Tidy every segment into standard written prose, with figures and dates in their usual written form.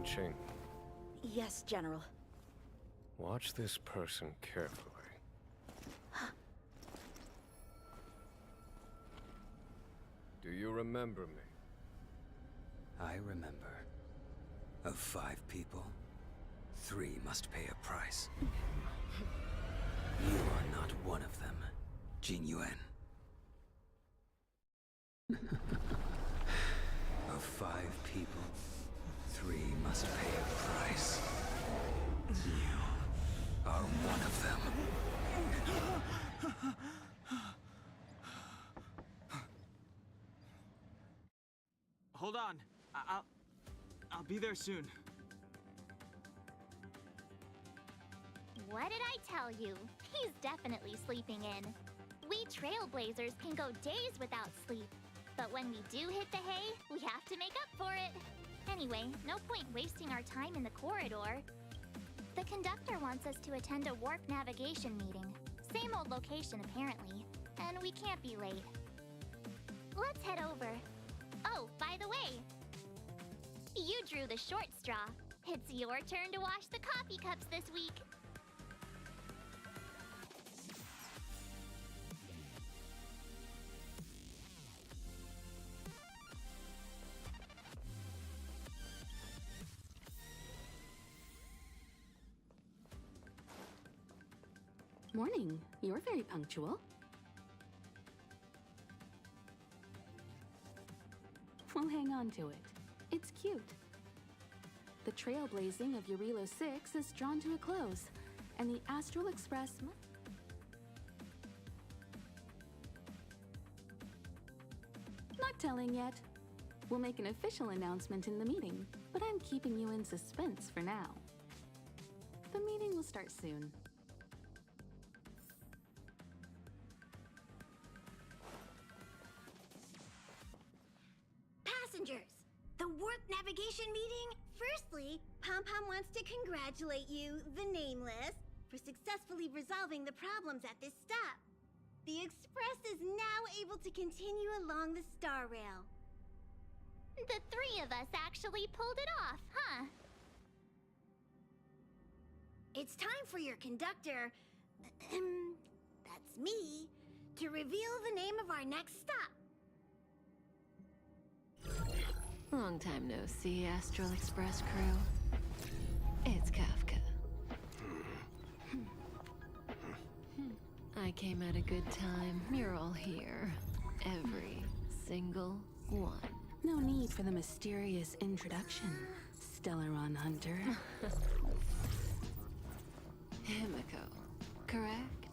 Ching. Yes, General. Watch this person carefully. Do you remember me? I remember. Of 5 people, 3 must pay a price. You are not one of them, Jing-Huan. Of 5 people, 3 must pay a price. You are one of them. Hold on. I'll be there soon. What did I tell you? He's definitely sleeping in. We trailblazers can go days without sleep. But when we do hit the hay, we have to make up for it. Anyway, no point wasting our time in the corridor. The conductor wants us to attend a warp navigation meeting. Same old location, apparently. And we can't be late. Let's head over. Oh, by the way, you drew the short straw. It's your turn to wash the coffee cups this week. Morning. You're very punctual. We'll hang on to it. It's cute. The trailblazing of Eurilo 6 is drawn to a close, and the Astral Express... Not telling yet. We'll make an official announcement in the meeting, but I'm keeping you in suspense for now. The meeting will start soon. Passengers, the warp navigation meeting. Firstly, Pom-Pom wants to congratulate you, the Nameless, for successfully resolving the problems at this stop. The Express is now able to continue along the Star Rail. The 3 of us actually pulled it off, huh? It's time for your conductor, that's me, to reveal the name of our next stop. Long time no see, Astral Express crew. It's Kafka. I came at a good time. You're all here. Every single one. No need for the mysterious introduction, Stellaron Hunter. Himiko, correct?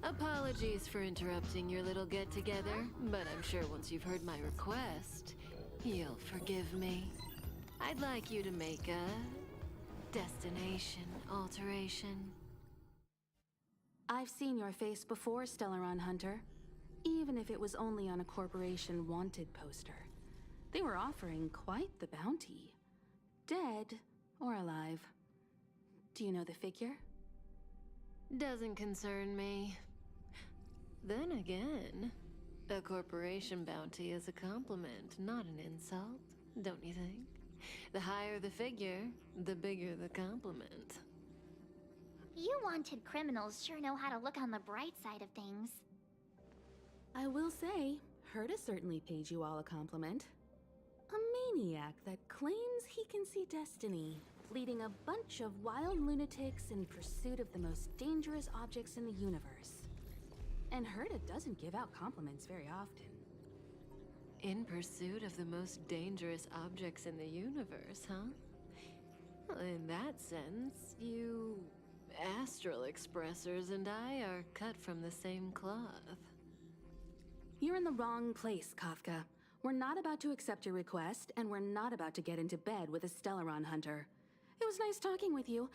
Apologies for interrupting your little get-together, but I'm sure once you've heard my request, you'll forgive me. I'd like you to make a destination alteration. I've seen your face before, Stellaron Hunter. Even if it was only on a corporation wanted poster. They were offering quite the bounty. Dead or alive. Do you know the figure? Doesn't concern me. Then again, a corporation bounty is a compliment, not an insult, don't you think? The higher the figure, the bigger the compliment. You wanted criminals sure know how to look on the bright side of things. I will say, Herta certainly paid you all a compliment. A maniac that claims he can see destiny, leading a bunch of wild lunatics in pursuit of the most dangerous objects in the universe. And Herta doesn't give out compliments very often. In pursuit of the most dangerous objects in the universe, huh? Well, in that sense, you Astral Expressers and I are cut from the same cloth. You're in the wrong place, Kafka. We're not about to accept your request, and we're not about to get into bed with a Stellaron Hunter. It was nice talking with you.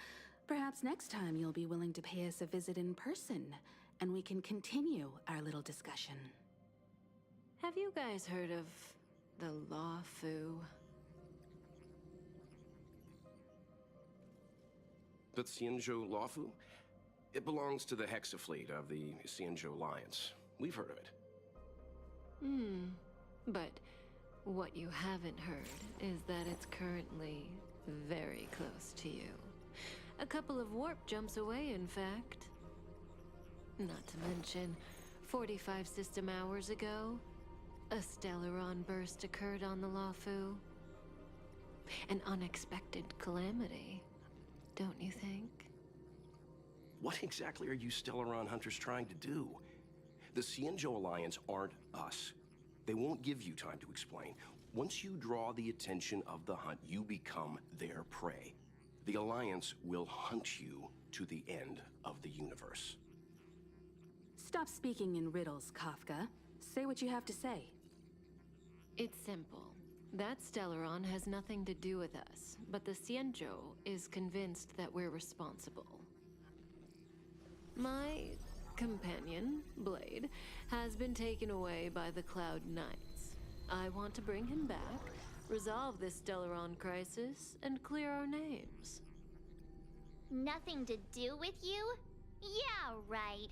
Perhaps next time you'll be willing to pay us a visit in person, and we can continue our little discussion. Have you guys heard of the Law Fu? The Xianzhou Lawfu? It belongs to the Hexafleet of the Xianzhou Alliance. We've heard of it. But What you haven't heard is that it's currently very close to you. A couple of warp jumps away, in fact. Not to mention, 45 system hours ago, a Stellaron burst occurred on the Lawfu. An unexpected calamity, don't you think? What exactly are you Stellaron hunters trying to do? The Xianzhou Alliance aren't us. They won't give you time to explain. Once you draw the attention of the hunt, you become their prey. The Alliance will hunt you to the end of the universe. Stop speaking in riddles, Kafka. Say what you have to say. It's simple. That Stellaron has nothing to do with us, but the Xianzhou is convinced that we're responsible. My companion, Blade, has been taken away by the Cloud Knights. I want to bring him back, resolve this Stellaron crisis, and clear our names. Nothing to do with you? Yeah, right.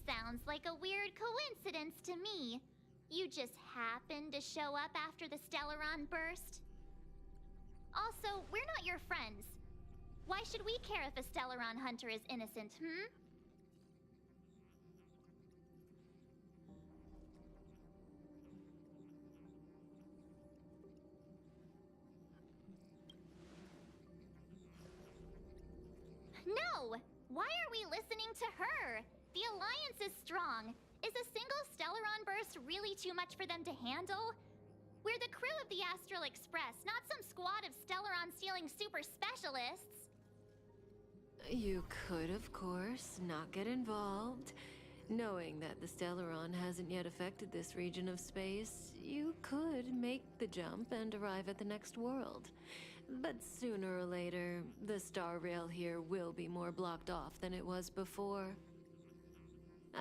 Sounds like a weird coincidence to me. You just happened to show up after the Stellaron burst? Also, we're not your friends. Why should we care if a Stellaron hunter is innocent, No! Why are we listening to her? The Alliance is strong. Is a single Stellaron burst really too much for them to handle? We're the crew of the Astral Express, not some squad of Stellaron-stealing super specialists. You could, of course, not get involved. Knowing that the Stellaron hasn't yet affected this region of space, you could make the jump and arrive at the next world. But sooner or later, the star rail here will be more blocked off than it was before.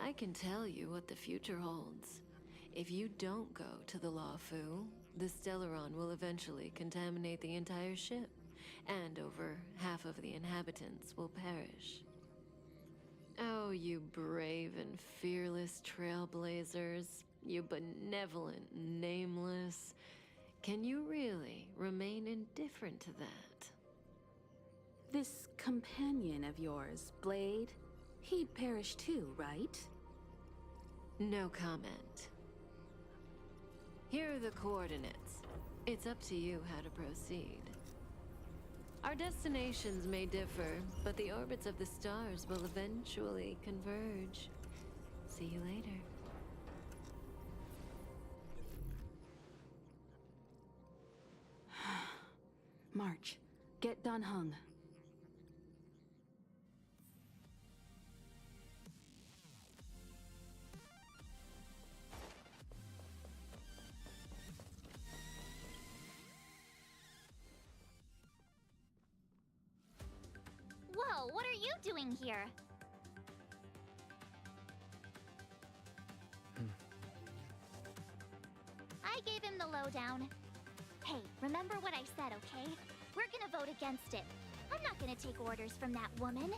I can tell you what the future holds. If you don't go to the Lawfu, the Stellaron will eventually contaminate the entire ship, and over half of the inhabitants will perish. Oh, you brave and fearless trailblazers, you benevolent nameless. Can you really remain indifferent to that? This companion of yours, Blade, he'd perish too, right? No comment. Here are the coordinates. It's up to you how to proceed. Our destinations may differ, but the orbits of the stars will eventually converge. See you later. March, get Dan Heng. Whoa, what are you doing here? I gave him the lowdown. Hey, remember what I said, okay? We're gonna vote against it. I'm not gonna take orders from that woman.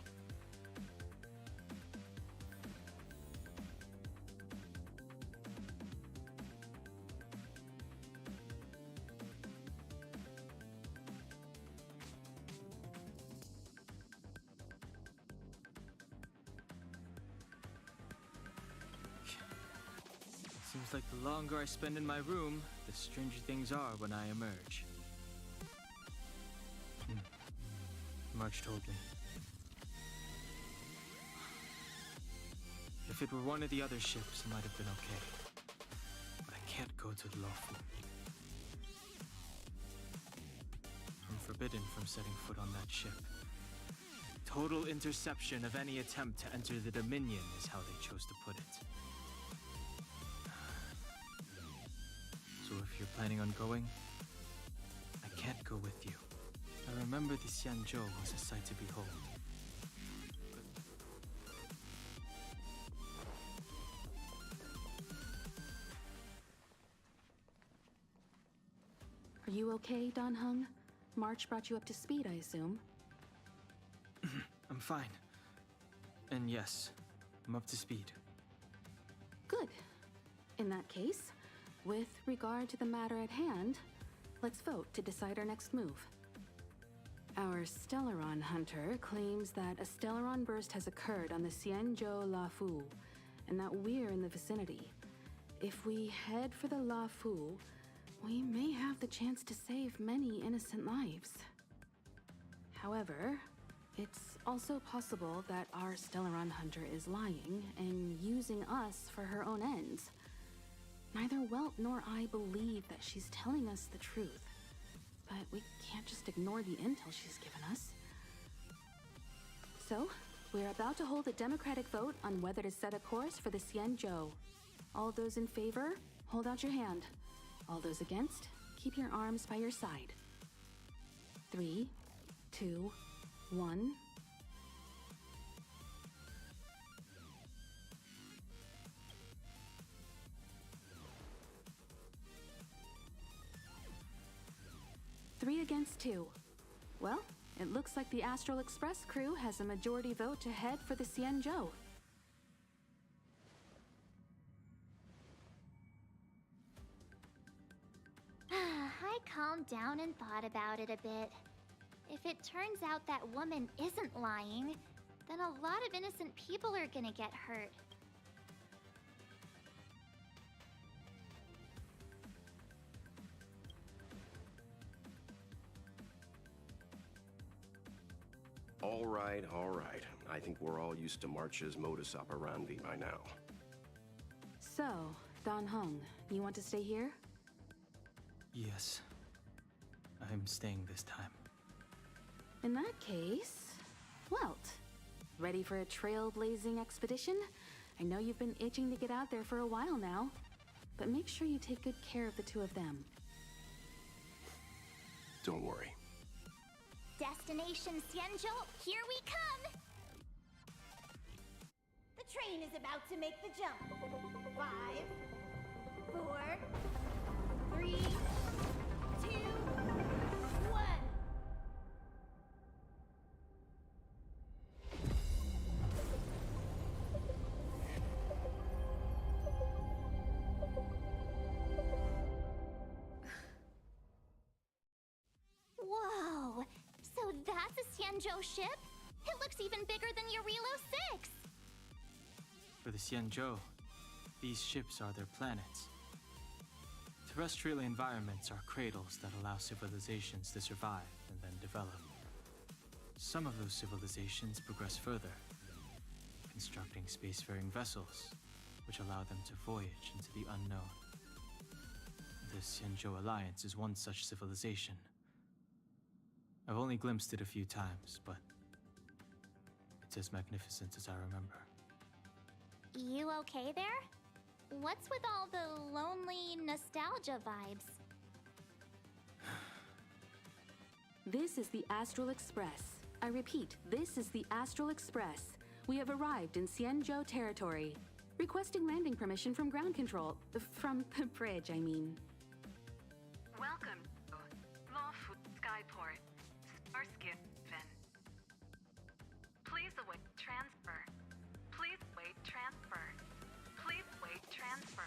Seems like the longer I spend in my room, the stranger things are when I emerge. March told me. If it were one of the other ships, it might have been okay. But I can't go to the Lawfu. I'm forbidden from setting foot on that ship. Total interception of any attempt to enter the Dominion is how they chose to put it. So if you're planning on going, I can't go with you. I remember the Xianzhou was a sight to behold. Are you okay, Dan Heng? March brought you up to speed, I assume. I'm fine. And yes, I'm up to speed. Good. In that case, with regard to the matter at hand, let's vote to decide our next move. Our Stellaron hunter claims that a Stellaron burst has occurred on the Xianzhou La Fu, and that we're in the vicinity. If we head for the La Fu, we may have the chance to save many innocent lives. However, it's also possible that our Stellaron hunter is lying and using us for her own ends. Neither Welt nor I believe that she's telling us the truth, but we can't just ignore the intel she's given us. So, we're about to hold a democratic vote on whether to set a course for the Xianzhou. All those in favor, hold out your hand. All those against, keep your arms by your side. 3, 2, 1. Three against 2. Well, it looks like the Astral Express crew has a majority vote to head for the Xianzhou. I calmed down and thought about it a bit. If it turns out that woman isn't lying, then a lot of innocent people are gonna get hurt. All right, all right. I think we're all used to March's modus operandi by now. So, Dan Heng, you want to stay here? Yes. I'm staying this time. In that case, Welt, ready for a trailblazing expedition? I know you've been itching to get out there for a while now, but make sure you take good care of the two of them. Don't worry. Destination Xianzhou, here we come! The train is about to make the jump. 5, 4, 3, 2, 1. Whoa! So that's a Xianzhou ship? It looks even bigger than Eurilo 6! For the Xianzhou, these ships are their planets. Terrestrial environments are cradles that allow civilizations to survive and then develop. Some of those civilizations progress further, constructing spacefaring vessels, which allow them to voyage into the unknown. The Xianzhou Alliance is one such civilization. I've only glimpsed it a few times, but it's as magnificent as I remember. You okay there? What's with all the lonely nostalgia vibes? This is the Astral Express. I repeat, this is the Astral Express. We have arrived in Xianzhou territory. Requesting landing permission from ground control. From the bridge, I mean. Welcome to Lawful Skyport. Starskin. Please await transfer. Please wait transfer. Please wait transfer.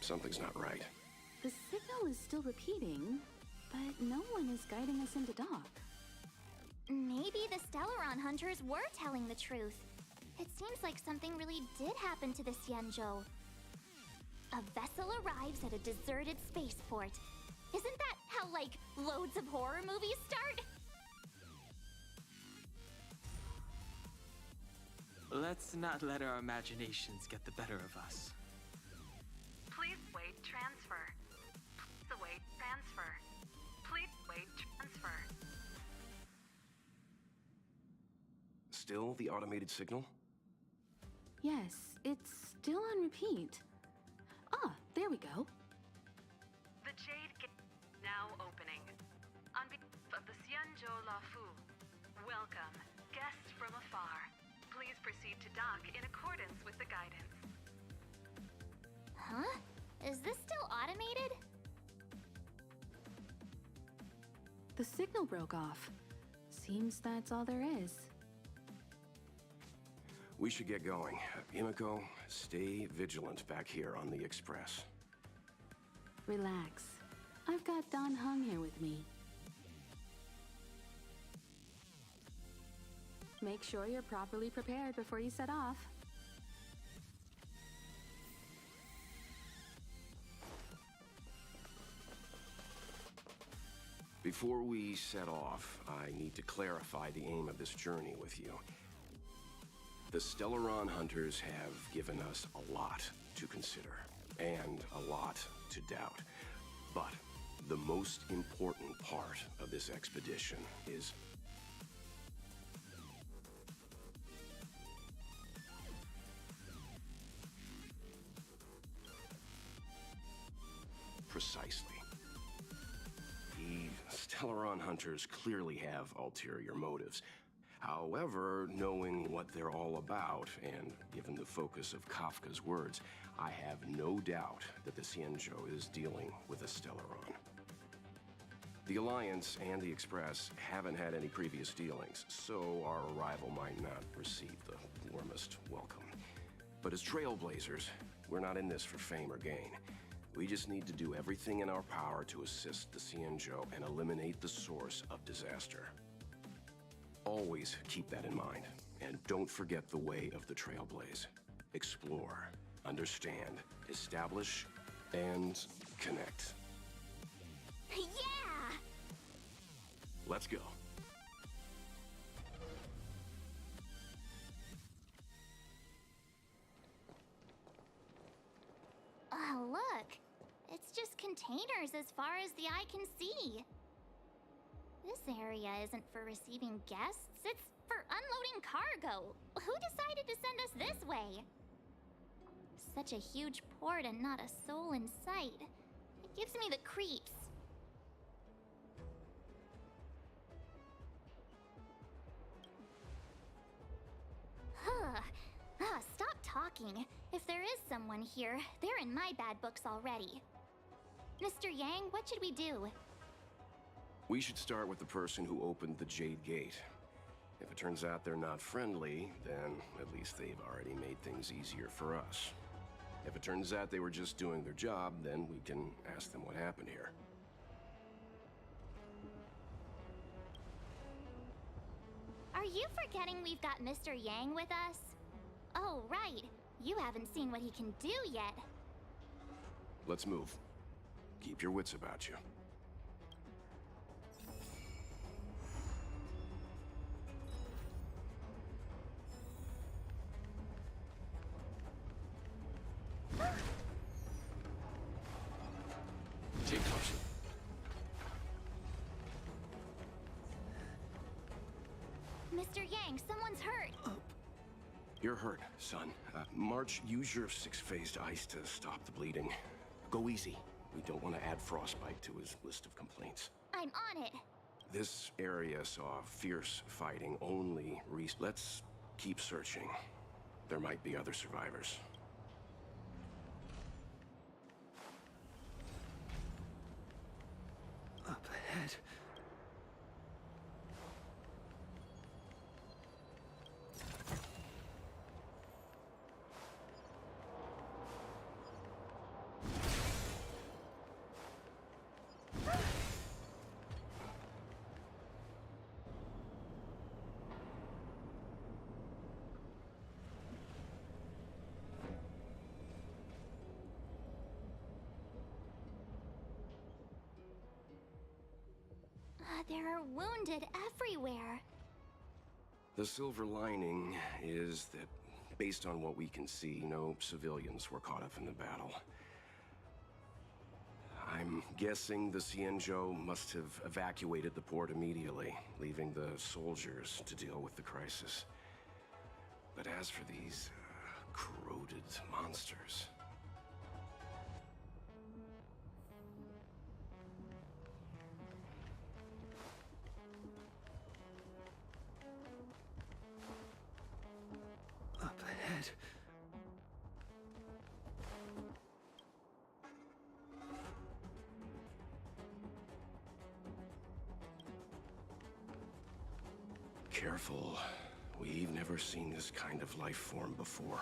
Something's not right. The signal is still repeating, but no one is guiding us into dock. Maybe the Stellaron hunters were telling the truth. It seems like something really did happen to the Xianzhou. A vessel arrives at a deserted spaceport. Isn't that how, like, loads of horror movies start? Let's not let our imaginations get the better of us. Please wait transfer. Please await transfer. Please wait transfer. Still the automated signal? Yes, it's still on repeat. Ah, there we go. The Jade Gate now opening. On behalf of the Xianzhou La Fu, welcome, guests from afar. Please proceed to dock in accordance with the guidance. Huh? Is this still automated? The signal broke off. Seems that's all there is. We should get going. Himiko, stay vigilant back here on the Express. Relax. I've got Don Hung here with me. Make sure you're properly prepared before you set off. Before we set off, I need to clarify the aim of this journey with you. The Stellaron hunters have given us a lot to consider, and a lot to doubt. But the most important part of this expedition is precisely. The Stellaron hunters clearly have ulterior motives. However, knowing what they're all about, and given the focus of Kafka's words, I have no doubt that the Xianzhou is dealing with a Stellaron. The Alliance and the Express haven't had any previous dealings, so our arrival might not receive the warmest welcome. But as trailblazers, we're not in this for fame or gain. We just need to do everything in our power to assist the Xianzhou and eliminate the source of disaster. Always keep that in mind, and don't forget the way of the Trailblaze. Explore, understand, establish, and connect. Yeah! Let's go. Oh, look. It's just containers as far as the eye can see. This area isn't for receiving guests, it's for unloading cargo. Who decided to send us this way? Such a huge port and not a soul in sight. It gives me the creeps. Stop talking. If there is someone here, they're in my bad books already. Mr. Yang, what should we do? We should start with the person who opened the Jade Gate. If it turns out they're not friendly, then at least they've already made things easier for us. If it turns out they were just doing their job, then we can ask them what happened here. Are you forgetting we've got Mr. Yang with us? Oh, right. You haven't seen what he can do yet. Let's move. Keep your wits about you. Take caution. Mr. Yang, someone's hurt. You're hurt, son. March, use your six-phased ice to stop the bleeding. Go easy. We don't want to add frostbite to his list of complaints. I'm on it. This area saw fierce fighting only Let's keep searching. There might be other survivors. Up ahead. There are wounded everywhere. The silver lining is that, based on what we can see, no civilians were caught up in the battle. I'm guessing the Xianzhou must have evacuated the port immediately, leaving the soldiers to deal with the crisis. But as for these corroded monsters... Up ahead. careful. We've never seen this kind of life form before.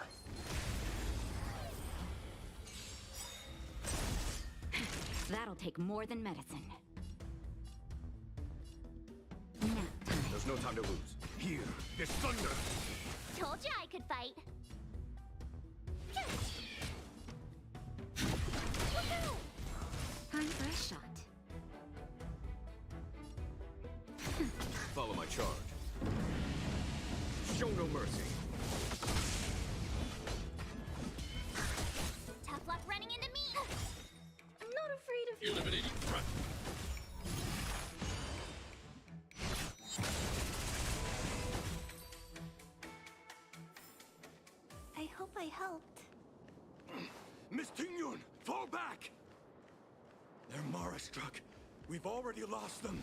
That'll take more than medicine. There's no time to lose. Here, there's thunder! Told you I could fight. Time for a shot. Follow my charge. Show no mercy. Tough luck running into me. I'm not afraid of you. Eliminating threat. I hope I helped. Miss Ting-Yun, fall back! They're Mara-struck. We've already lost them.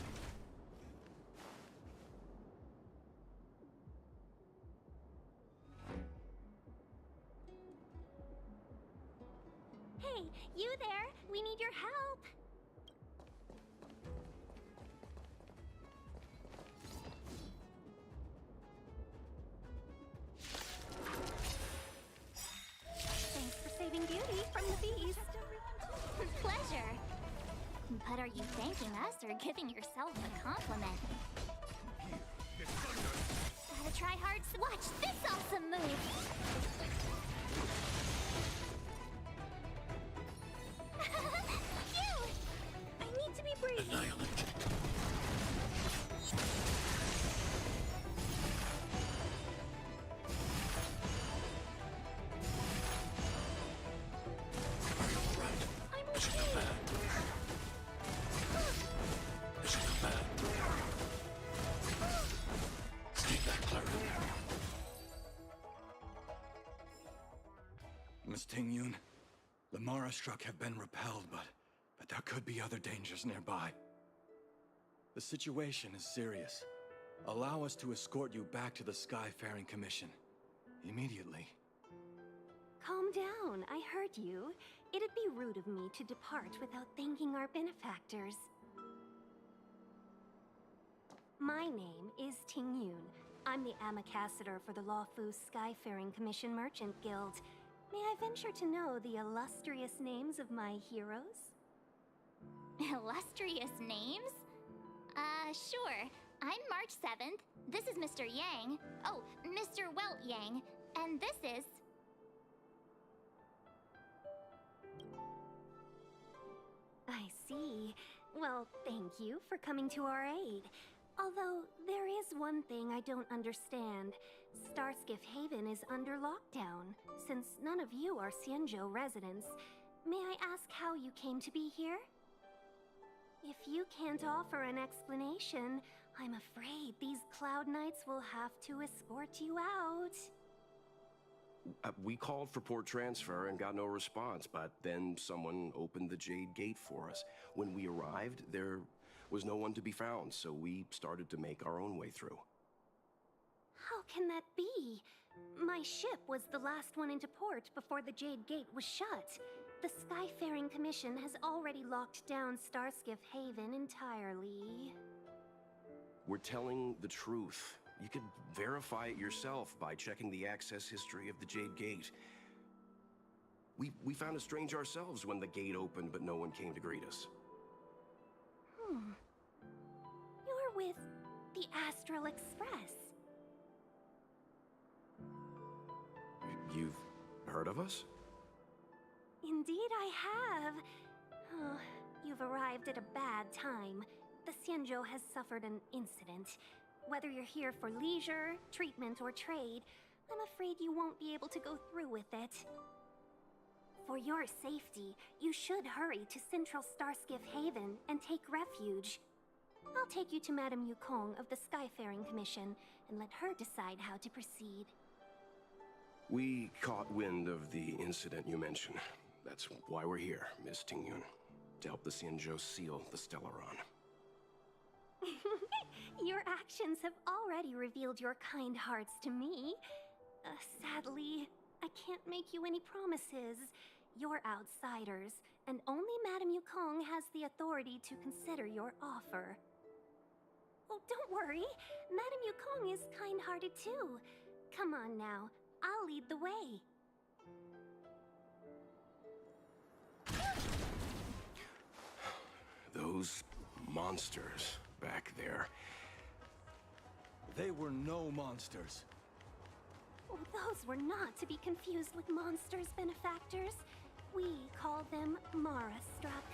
Hey, you there? We need your help. Thanks for saving Beauty from the bees. Pleasure. But are you thanking us or giving yourself a compliment? Gotta try hard. Watch this awesome move. Phew! I need to be brave. Miss Ting-Yun, the Mara-struck have been repelled, but there could be other dangers nearby. The situation is serious. Allow us to escort you back to the Skyfaring Commission. Immediately. Calm down. I heard you. It'd be rude of me to depart without thanking our benefactors. My name is Ting-Yun. I'm the ambassador for the Lawfu Skyfaring Commission Merchant Guild. May I venture to know the illustrious names of my heroes? Illustrious names? Sure. I'm March 7th. This is Mr. Yang. Oh, Mr. Welt Yang. And this is... I see. Well, thank you for coming to our aid. Although, there is one thing I don't understand. Starskiff Haven is under lockdown. Since none of you are Xianzhou residents, may I ask how you came to be here? If you can't offer an explanation, I'm afraid these Cloud Knights will have to escort you out. We called for port transfer and got no response, but then someone opened the Jade Gate for us. When we arrived, there was no one to be found, so we started to make our own way through. How can that be? My ship was the last one into port before the Jade Gate was shut. The Skyfaring Commission has already locked down Starskiff Haven entirely. We're telling the truth. You could verify it yourself by checking the access history of the Jade Gate. We found it strange ourselves when the gate opened, but no one came to greet us. You're with the Astral Express. You've heard of us? Indeed I have. Oh, you've arrived at a bad time. The Xianzhou has suffered an incident. Whether you're here for leisure, treatment, or trade, I'm afraid you won't be able to go through with it. For your safety, you should hurry to Central Starskiff Haven and take refuge. I'll take you to Madame Yukong of the Skyfaring Commission and let her decide how to proceed. We caught wind of the incident you mentioned. That's why we're here, Miss Ting-Yun. To help the Xianzhou seal the Stellaron. Your actions have already revealed your kind hearts to me. Sadly, I can't make you any promises. You're outsiders, and only Madame Yukong has the authority to consider your offer. Oh, don't worry. Madame Yukong is kind-hearted too. Come on now, I'll lead the way. Those monsters back there. They were no monsters. Oh, those were not to be confused with monsters, benefactors. We call them Mara-struck.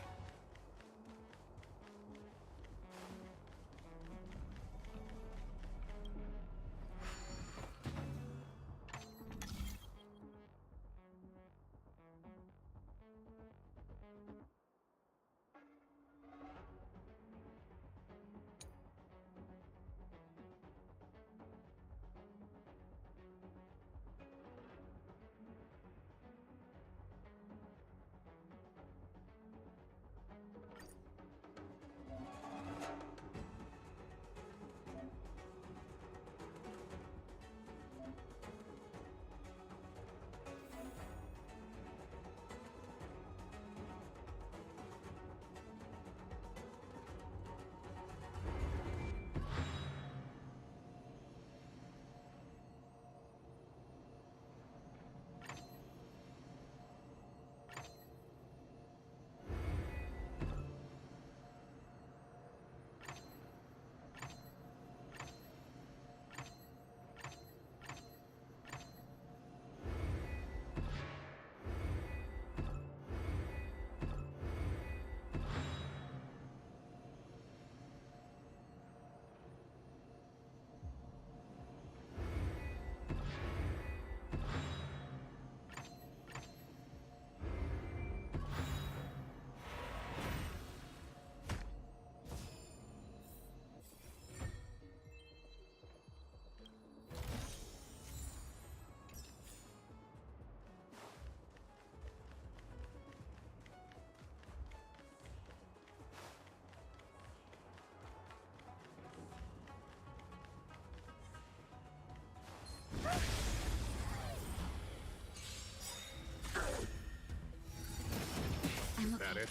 That it?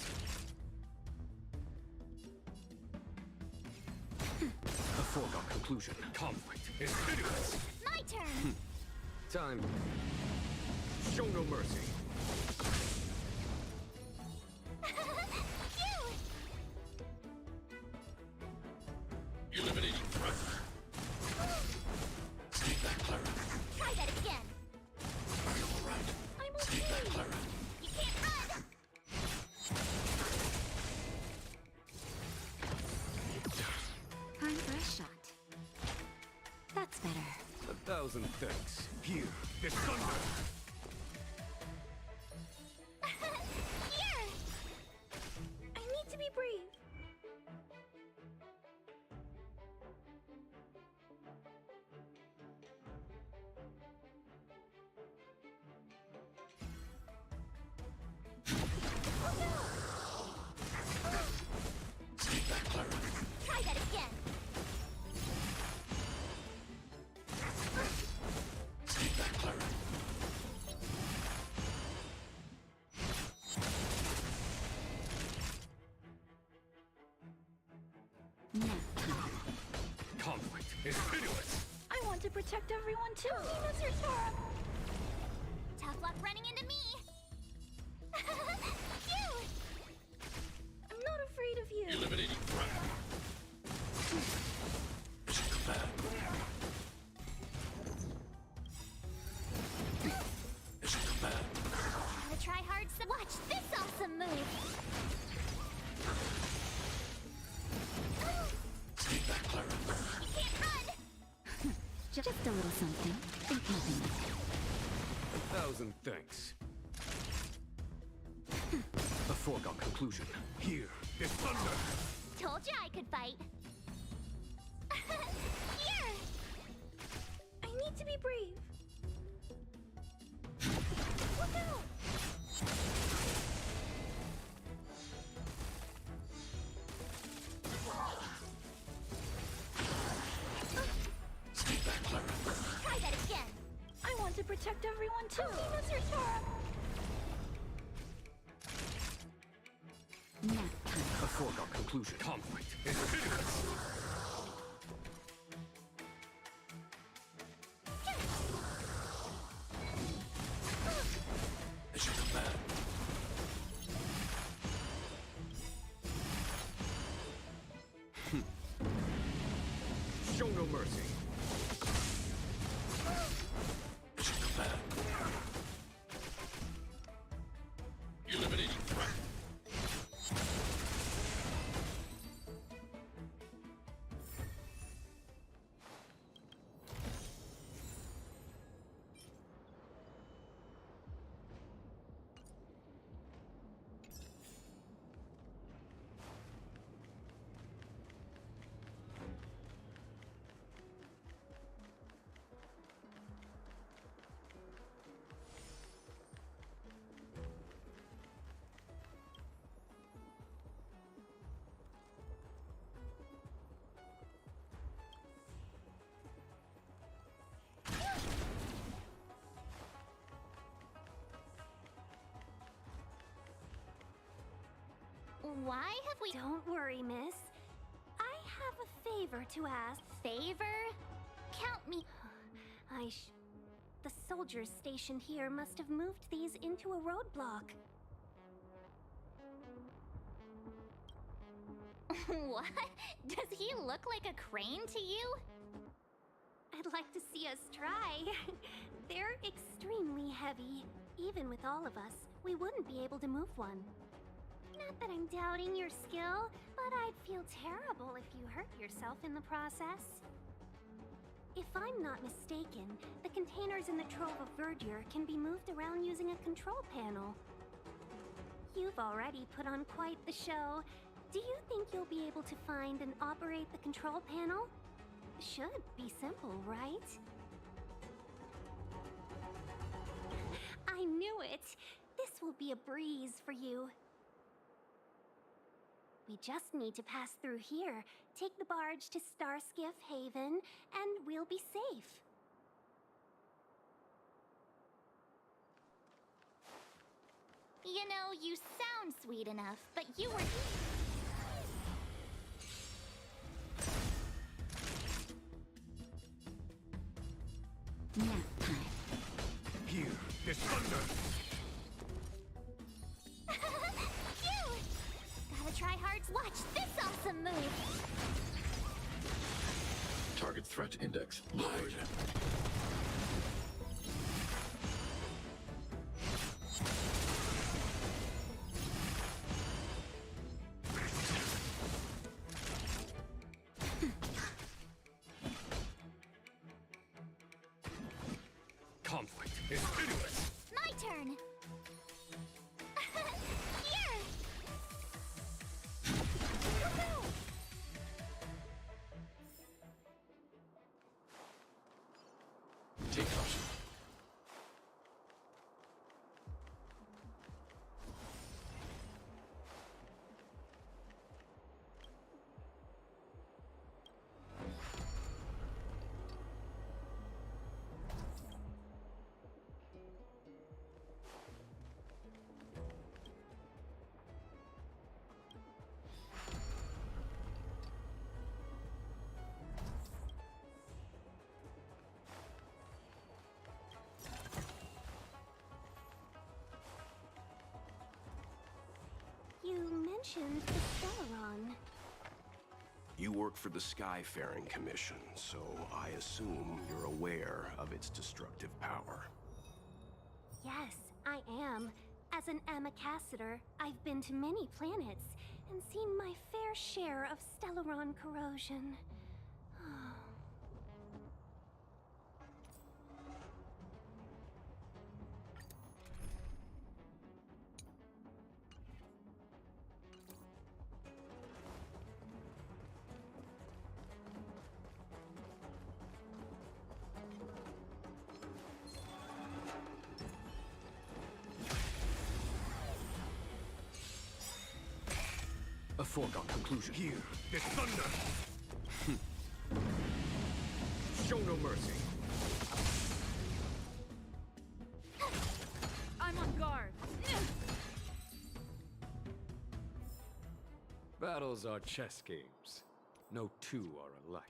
A foregone conclusion. Conflict is hideous. My turn! Time. Show no mercy. Eliminating threat. Take that, Clara. Try that again. Are you alright? I'm okay. Take that, Clara. You can't run! Time for a shot. That's better. 1,000 thanks. Here, this thunder. Here! I need to be brave. Take that, Clara. Try that again. Take that, Clara. Conflict is hideous. I want to protect everyone too. Tough luck running into me. Phew! I'm not afraid of you. Eliminating threat. Mission command. Mission command. Gotta try hard. Watch this awesome move. Take that, Clara. You can't run. Just a little something. Think nothing of it. 1,000 thanks. A foregone conclusion. Here, this thunder. Told you I could fight. Here! I need to be brave. Look out! Take that, Clara. Try that again. I want to protect everyone too. Nap time. A foregone conclusion. Conflict is hideous. Show no mercy. Mission command. Eliminating threat. Why have we... Don't worry, miss. I have a favor to ask. Favor? Count me... The soldiers stationed here must have moved these into a roadblock. What? Does he look like a crane to you? I'd like to see us try. They're extremely heavy. Even with all of us, we wouldn't be able to move one. Not that I'm doubting your skill, but I'd feel terrible if you hurt yourself in the process. If I'm not mistaken, the containers in the Trove of Verdure can be moved around using a control panel. You've already put on quite the show. Do you think you'll be able to find and operate the control panel? Should be simple, right? I knew it! This will be a breeze for you. We just need to pass through here, take the barge to Starskiff Haven, and we'll be safe. You know, you sound sweet enough, but you were... Nap time. Here, there's thunder. Phew! Gotta try hard to watch this awesome move! Target threat index lowered. Conflict is pitiless. My turn! Here! Woohoo! Take caution. You mentioned the Stellaron. You work for the Skyfaring Commission, so I assume you're aware of its destructive power. Yes, I am. As an Amicassator, I've been to many planets and seen my fair share of Stellaron corrosion. A foregone conclusion. Here, there's thunder. Show no mercy. I'm on guard. Battles are chess games. No two are alike.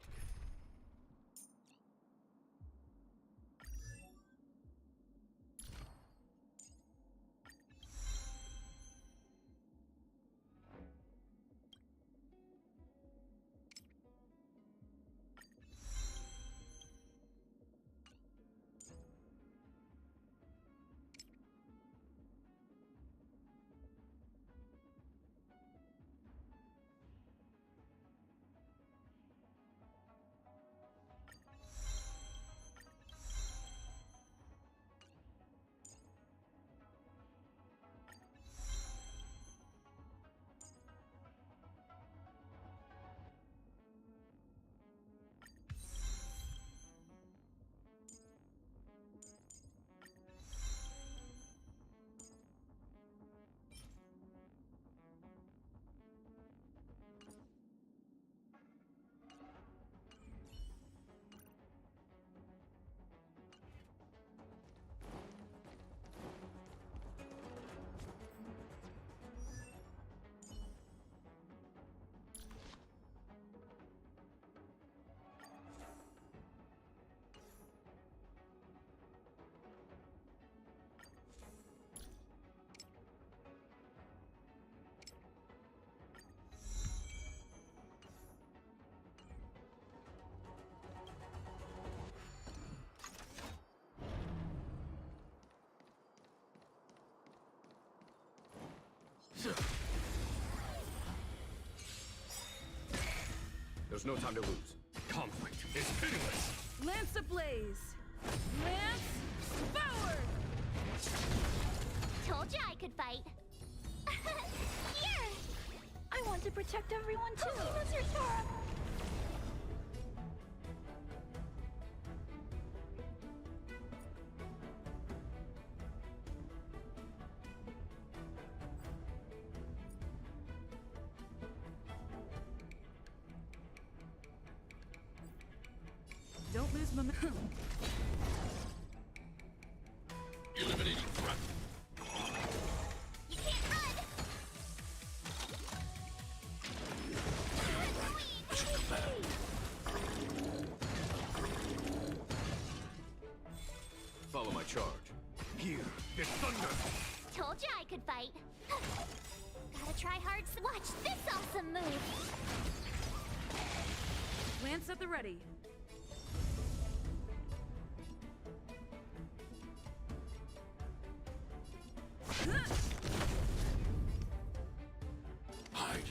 no time to lose. Conflict is pitiless. Lance ablaze! Lance forward! Told you I could fight. Here! I want to protect everyone too. Mr. Clara. Don't lose momentum. Eliminating threat. You can't run! Follow my charge. Here is thunder. Told you I could fight. Gotta try hard. Watch this awesome move. Lance at the ready. Hide.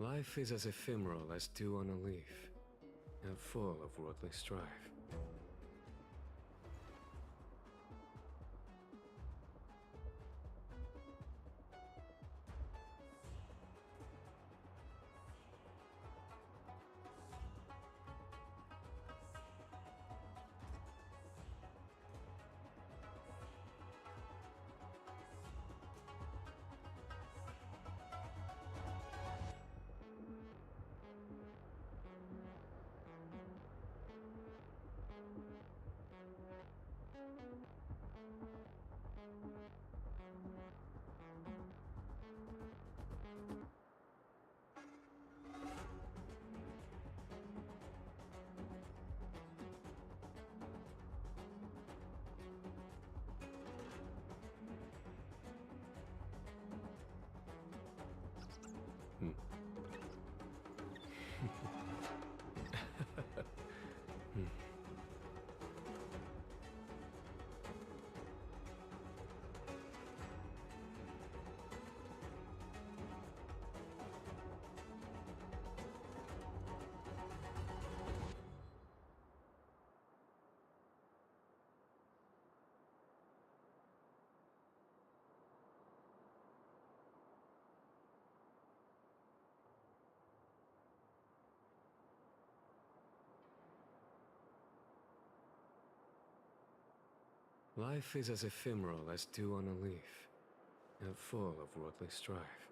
Life is as ephemeral as dew on a leaf, and full of worldly strife. Life is as ephemeral as dew on a leaf, and full of worldly strife.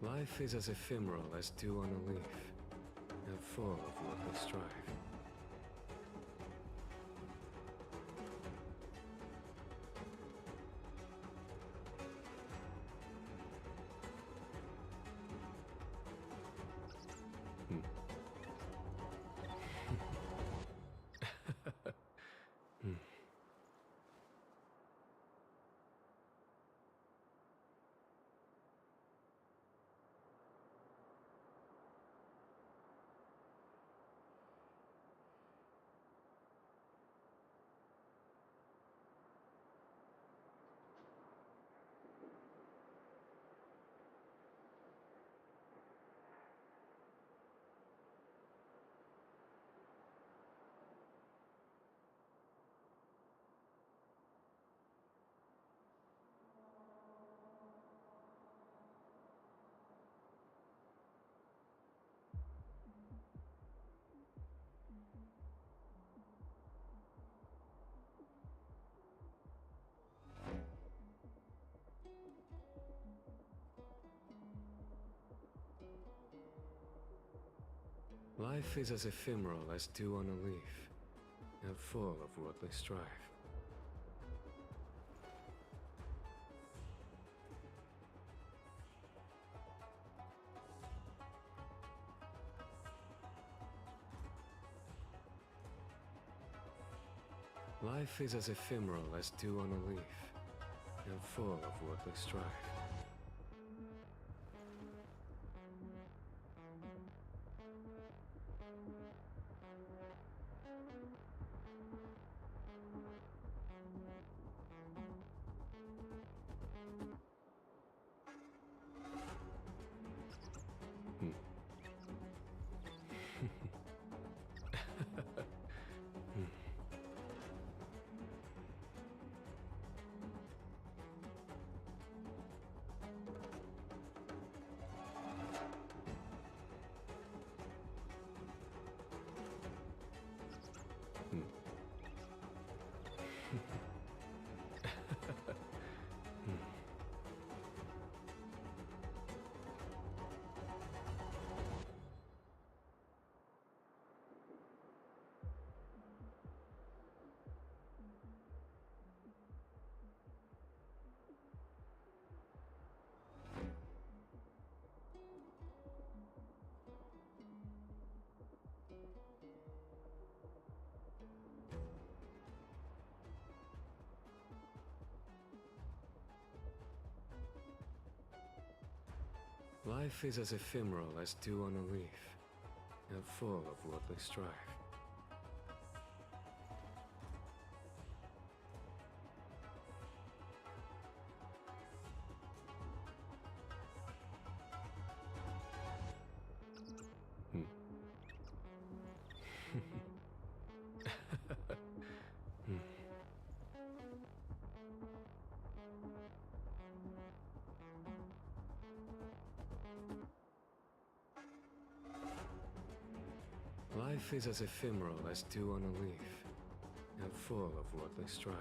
Life is as ephemeral as dew on a leaf, and full of worldly strife. Life is as ephemeral as dew on a leaf, and full of worldly strife. Life is as ephemeral as dew on a leaf, and full of worldly strife. Life is as ephemeral as dew on a leaf, and full of worldly strife. Life is as ephemeral as dew on a leaf, and full of worldly strife.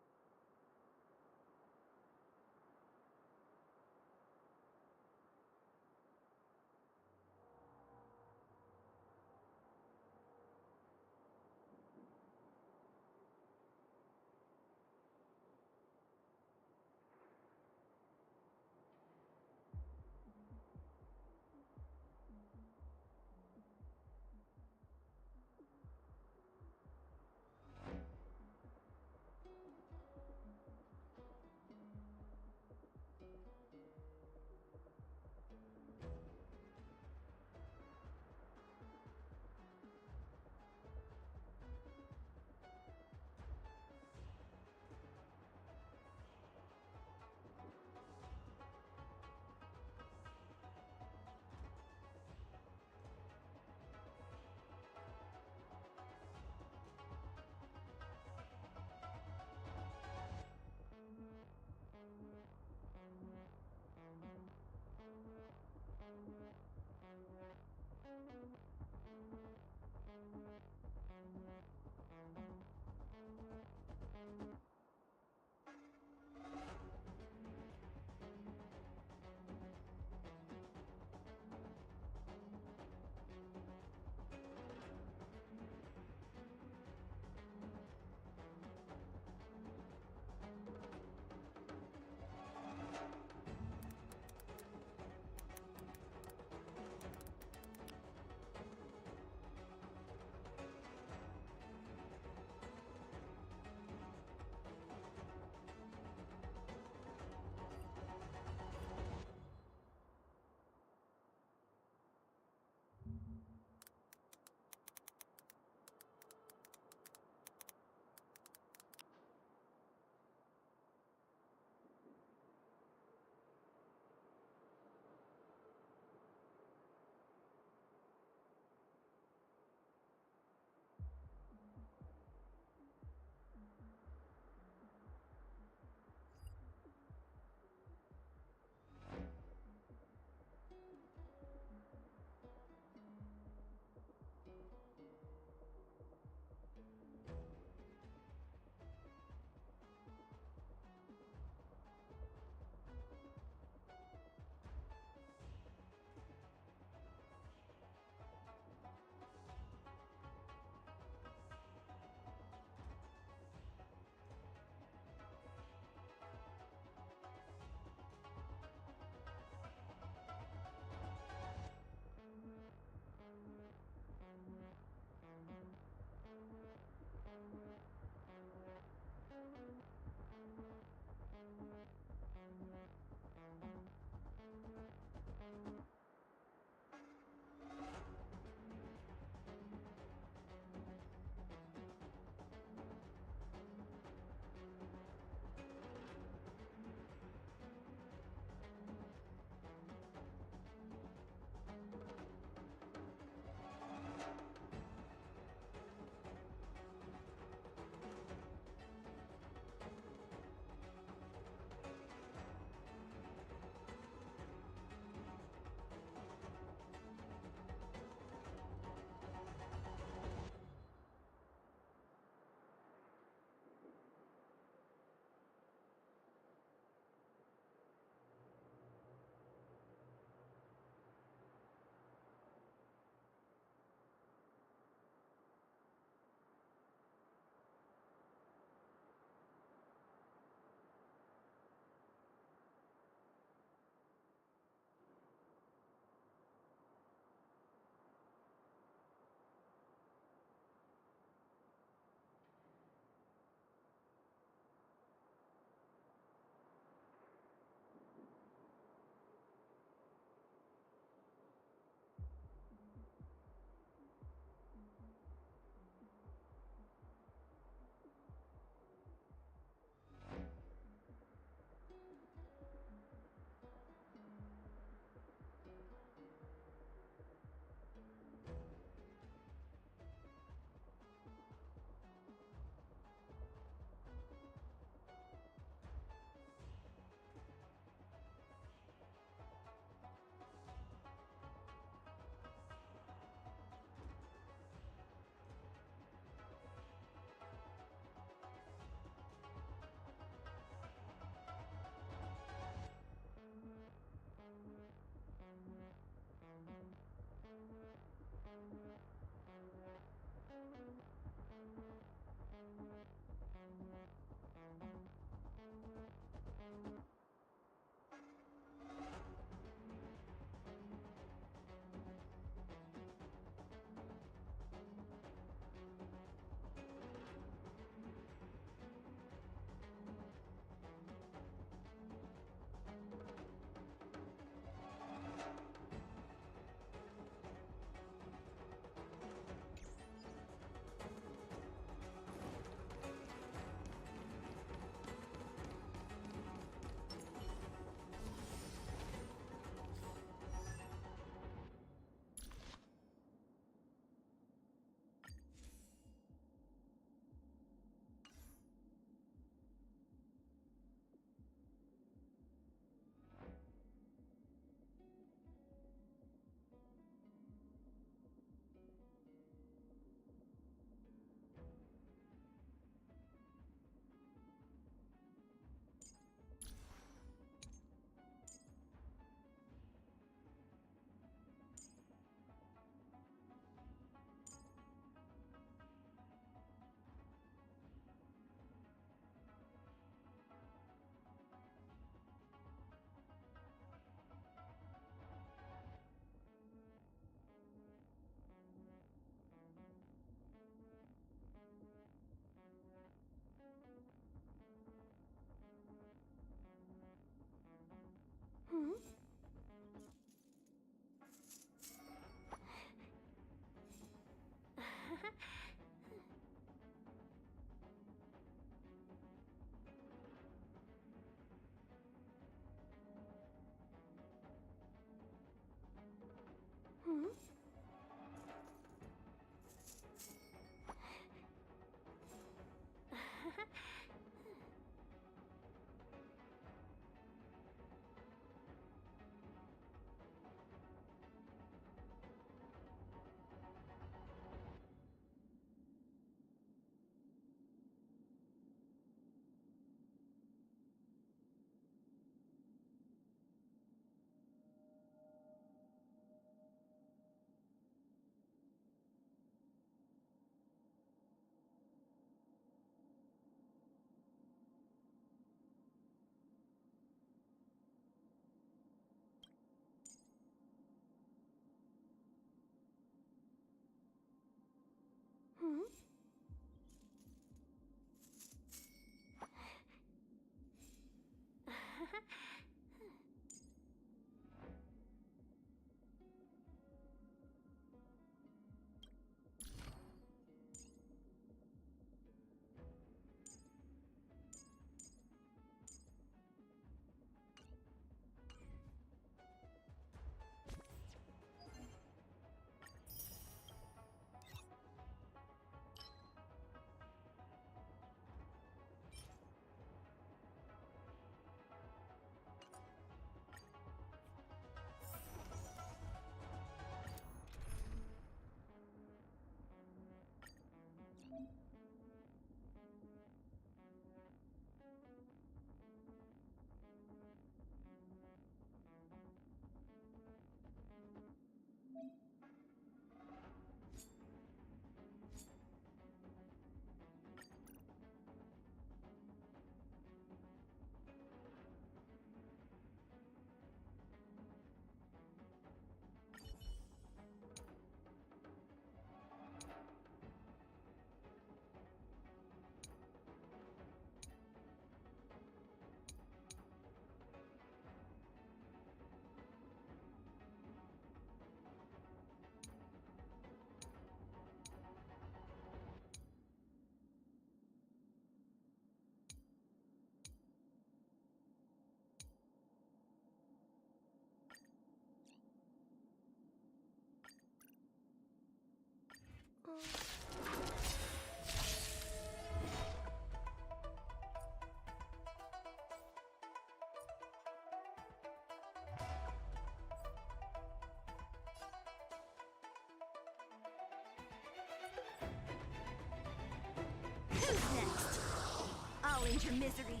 your misery.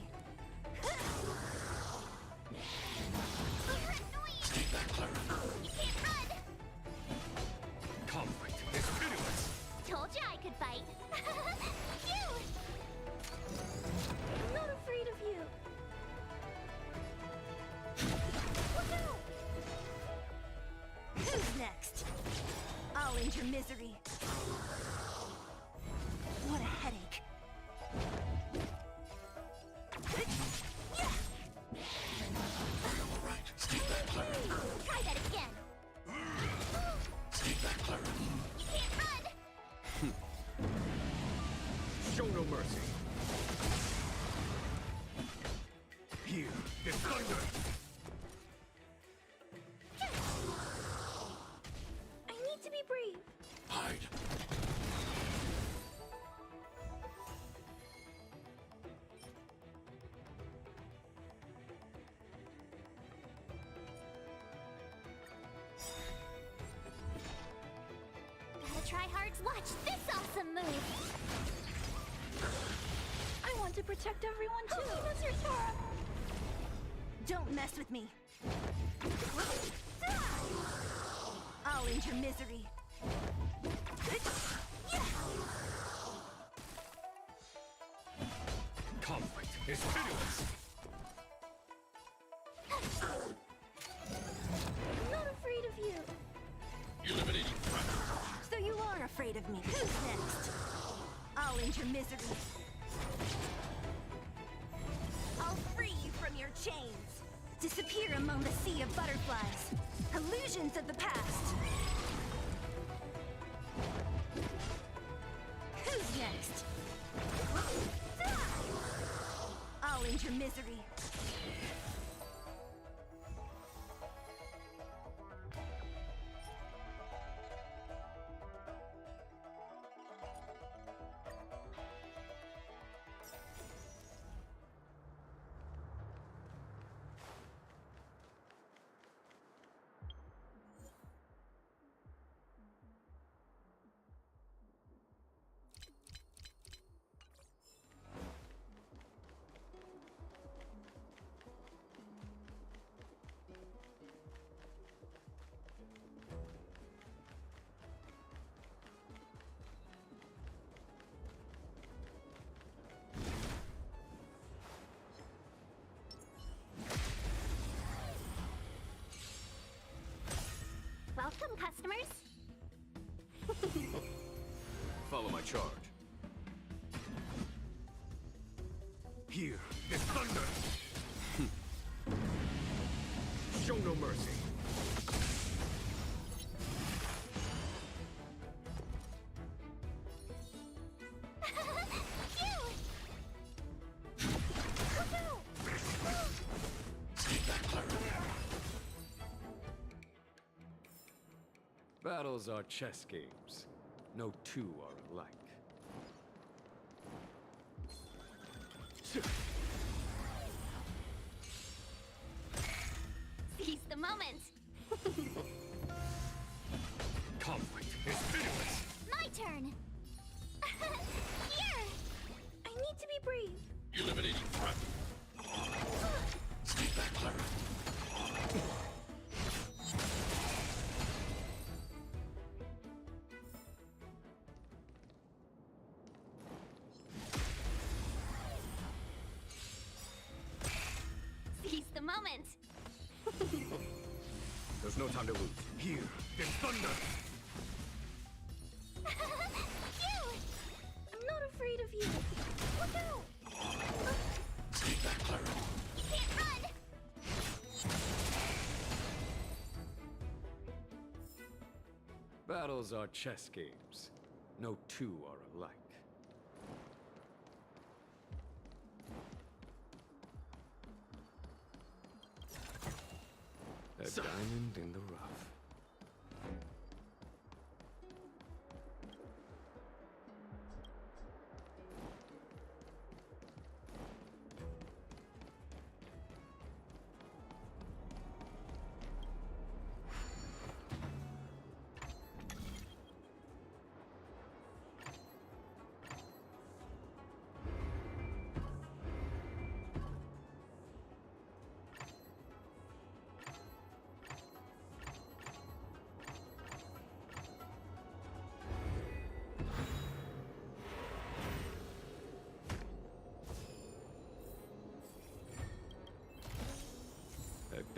You're annoying! Stay back, Clara. You can't run! Conflict is pitiless. Told you I could fight. Phew! I'm not afraid of you. Look out! Who's next? I'll end your misery. What a headache. All right. Stay back, Clara. Try that again. Stay back, Clara. You can't run! Show no mercy. Here, is thunder. I need to be brave. Hide. Gotta try hard to watch this awesome move. I want to protect everyone too. Mr. Tara. Don't mess with me. I'll end your misery. Conflict is pitiless. I'm not afraid of you. Eliminating threat. So you are afraid of me. Who's next? I'll end your misery. I'll free you from your chains. Disappear among the sea of butterflies. Illusions of the past. Who's next? I'll end your misery. Welcome, customers. Follow my charge. Here is thunder. Show no mercy. Stay back, Clara. Battles are chess games. No two are alike. Seize the moment. Conflict is pitiless. My turn. Here. I need to be brave. Eliminating threat. Stay back, Clara. Seize the moment. There's no time to lose. Here is thunder. Phew! I'm not afraid of you. Look out! Stay back, Clara. You can't run. Battles are chess games. No two are alike. A diamond in the rough.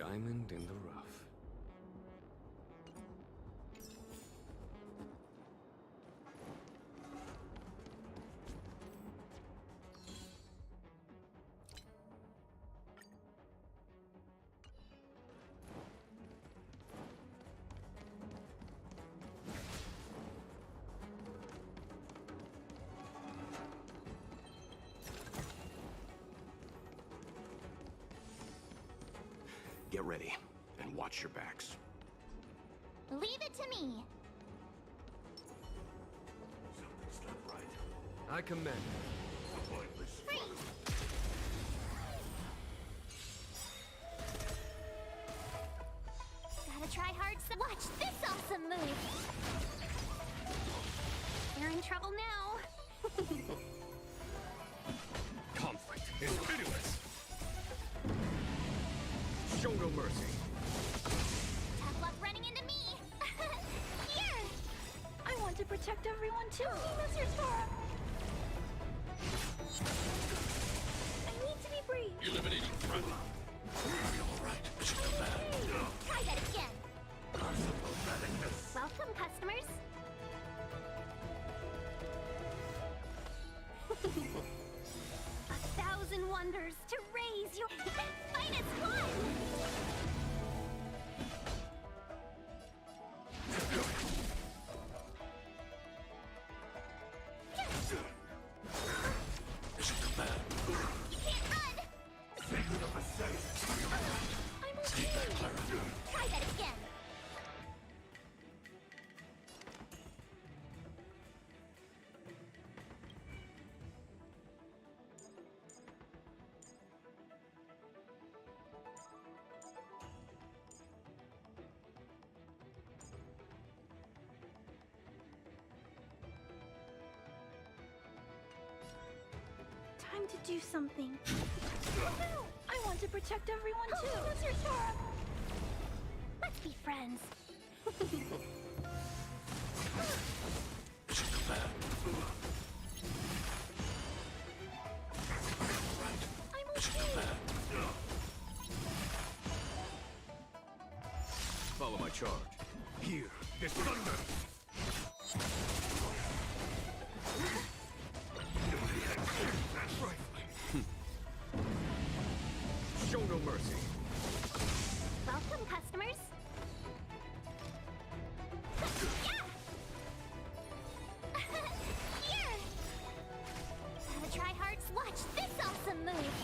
diamond in the rough. Get ready, and watch your backs. Leave it to me. Something's not right. I commend. Freeze! Gotta try hard. Watch this awesome move. You're in trouble now. Conflict is pitiless. Show no mercy. Tough luck running into me. Here! I want to protect everyone too. That's your Clara. I need to be brief. Eliminating threat. All right, Mr. Command. Try that again. Welcome, customers. A thousand wonders to raise your Finest one! Mr. Command. You can't run! I'm okay. Take that, Clara. Try that again. Time to do something. I want to protect everyone too. That's your Clara. Let's be friends. Mr. Command. All right, I'm Mr. okay. Command. Follow my charge. Here, this thunder. That's right. Show no mercy. Welcome, customers. Yeah! Here! Gotta try hard. Watch this awesome move.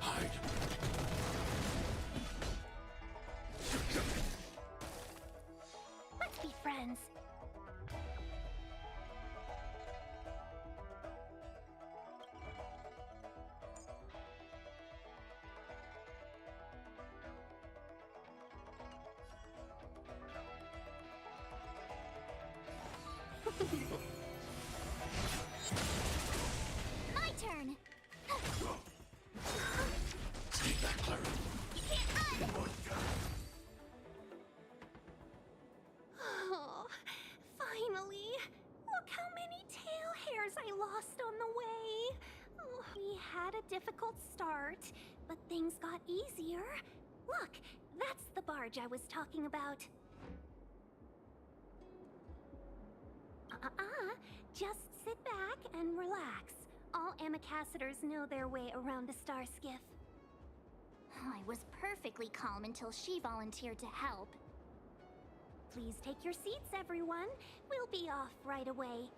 Hide. Let's be friends. My turn. Take that, Clara. You can't run. Oh, finally. Look how many tail hairs I lost on the way. Oh, we had a difficult start, but things got easier. Look, that's the barge I was talking about. Just sit back and relax. All ambassadors know their way around a star skiff. I was perfectly calm until she volunteered to help. Please take your seats, everyone. We'll be off right away.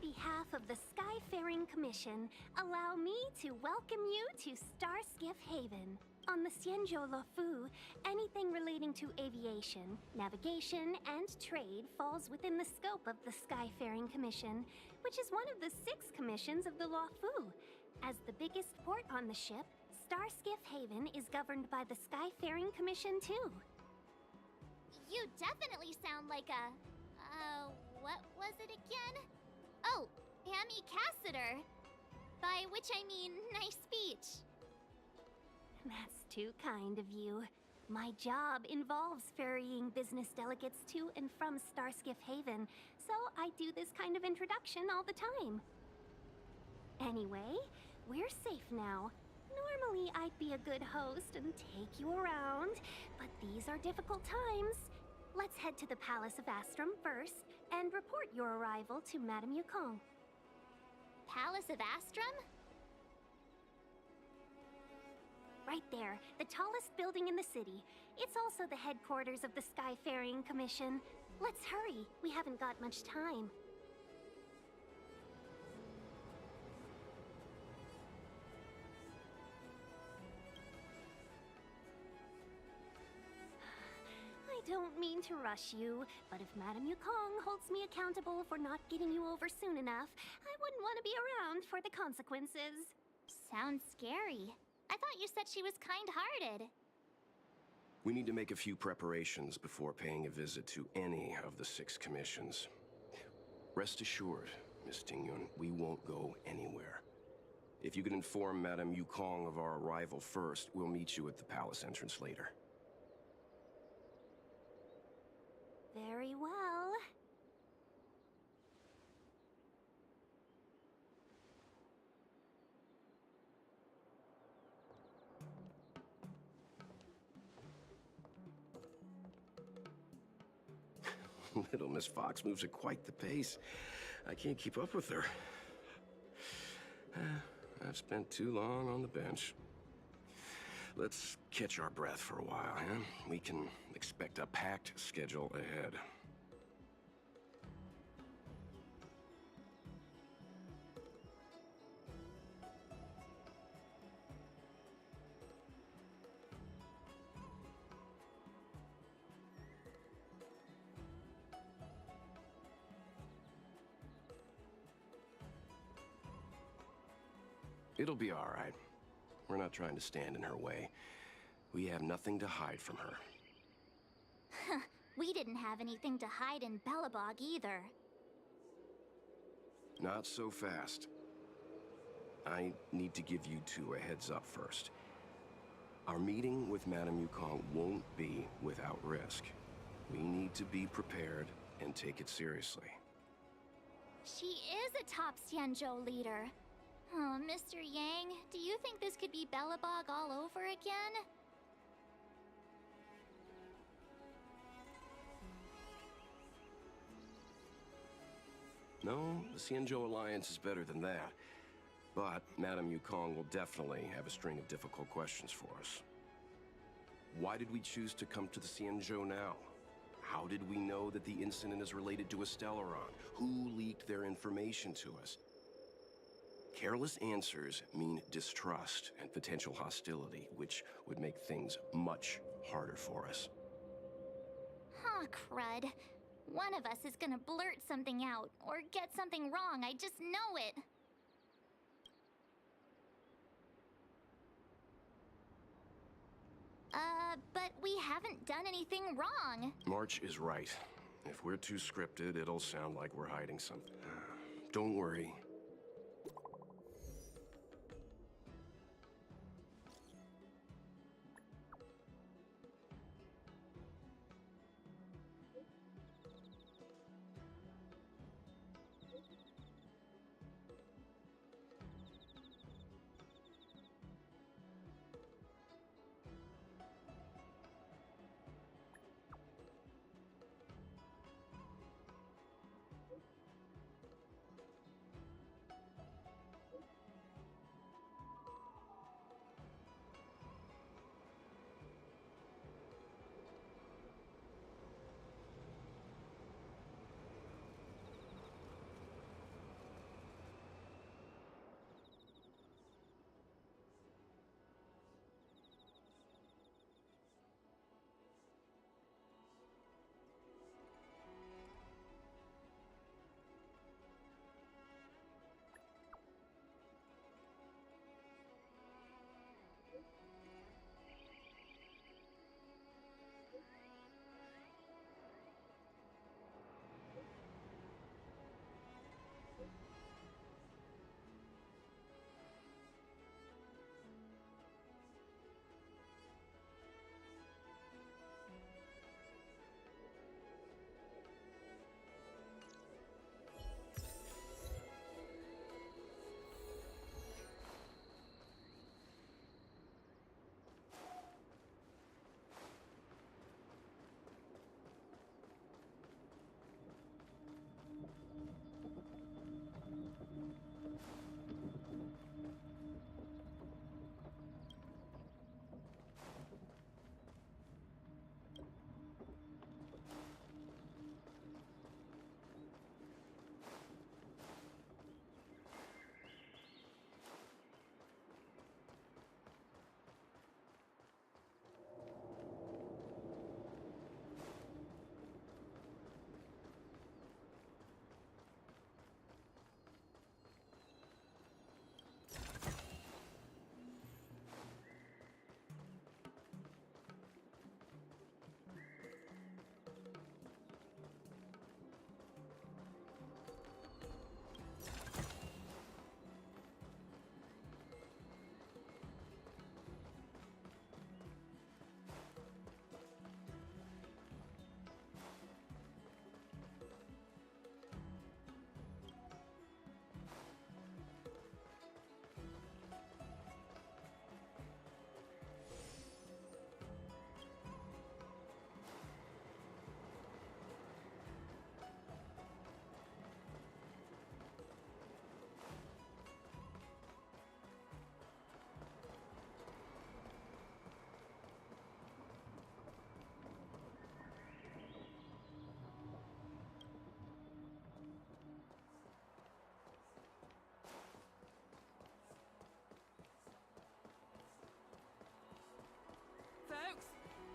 behalf of the Skyfaring Commission, allow me to welcome you to Starskiff Haven. On the Xianzhou Luofu, anything relating to aviation, navigation, and trade falls within the scope of the Skyfaring Commission, which is one of the 6 commissions of the Luofu. As the biggest port on the ship, Starskiff Haven is governed by the Skyfaring Commission too. You definitely sound like a... what was it again? Oh, Amy Cassiter. By which I mean, nice speech. That's too kind of you. My job involves ferrying business delegates to and from Starskiff Haven, so I do this kind of introduction all the time. Anyway, we're safe now. Normally, I'd be a good host and take you around, but these are difficult times. Let's head to the Palace of Astrum first and report your arrival to Madame Yukong. Palace of Astrum? Right there, the tallest building in the city. It's also the headquarters of the Skyfaring Commission. Let's hurry, we haven't got much time. I don't mean to rush you, but if Madame Yukong holds me accountable for not getting you over soon enough, I wouldn't want to be around for the consequences. Sounds scary. I thought you said she was kind-hearted. We need to make a few preparations before paying a visit to any of the 6 commissions. Rest assured, Miss Jing-Huan, we won't go anywhere. If you could inform Madame Yukong of our arrival first, we'll meet you at the palace entrance later. Very well. Little Miss Fox moves at quite the pace. I can't keep up with her. I've spent too long on the bench. Let's catch our breath for a while, huh? We can expect a packed schedule ahead. It'll be all right. We're not trying to stand in her way. We have nothing to hide from her. We didn't have anything to hide in Belobog either. Not so fast. I need to give you 2 a heads up first. Our meeting with Madame Yukong won't be without risk. We need to be prepared and take it seriously. She is a top Xianzhou leader. Oh, Mr. Yang, do you think this could be Belobog all over again? No, the Xianzhou Alliance is better than that. But Madame Yukong will definitely have a string of difficult questions for us. Why did we choose to come to the Xianzhou now? How did we know that the incident is related to a Stellaron? Who leaked their information to us? Careless answers mean distrust and potential hostility, which would make things much harder for us. Huh, crud. One of us is gonna blurt something out, or get something wrong, I just know it. But we haven't done anything wrong. March is right. If we're too scripted, it'll sound like we're hiding something. Don't worry.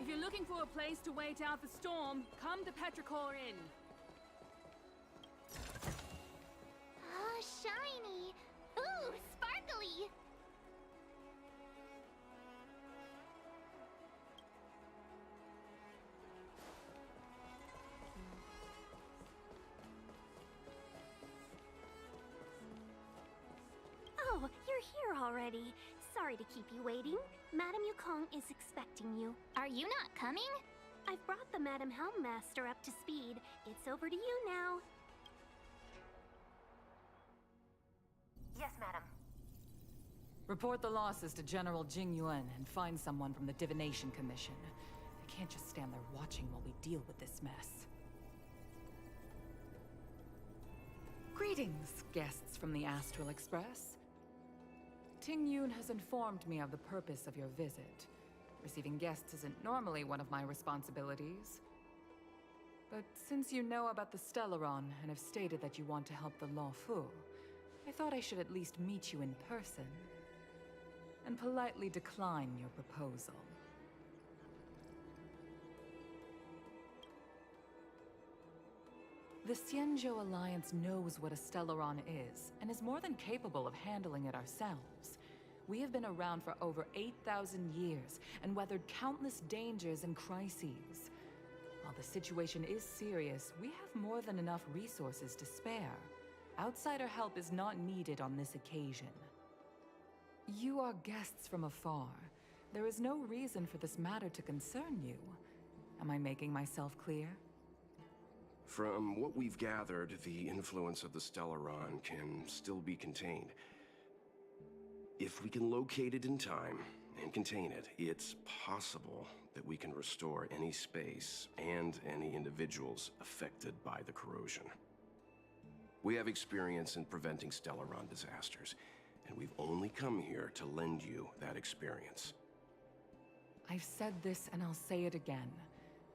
If you're looking for a place to wait out the storm, come to Petrichor Inn. Oh, shiny! Ooh, sparkly! Oh, you're here already. Sorry to keep you waiting. Madame Yukong is expecting you. Are you not coming? I've brought the Madame Helmmaster up to speed. It's over to you now. Yes, madam. Report the losses to General Jing-Huan and find someone from the Divination Commission. I can't just stand there watching while we deal with this mess. Greetings, guests from the Astral Express. Ting-Yun has informed me of the purpose of your visit. Receiving guests isn't normally one of my responsibilities. But since you know about the Stellaron and have stated that you want to help the Luofu, I thought I should at least meet you in person and politely decline your proposal. The Xianzhou Alliance knows what a Stellaron is, and is more than capable of handling it ourselves. We have been around for over 8,000 years, and weathered countless dangers and crises. While the situation is serious, we have more than enough resources to spare. Outsider help is not needed on this occasion. You are guests from afar. There is no reason for this matter to concern you. Am I making myself clear? From what we've gathered, the influence of the Stellaron can still be contained. If we can locate it in time and contain it, it's possible that we can restore any space and any individuals affected by the corrosion. We have experience in preventing Stellaron disasters, and we've only come here to lend you that experience. I've said this and I'll say it again.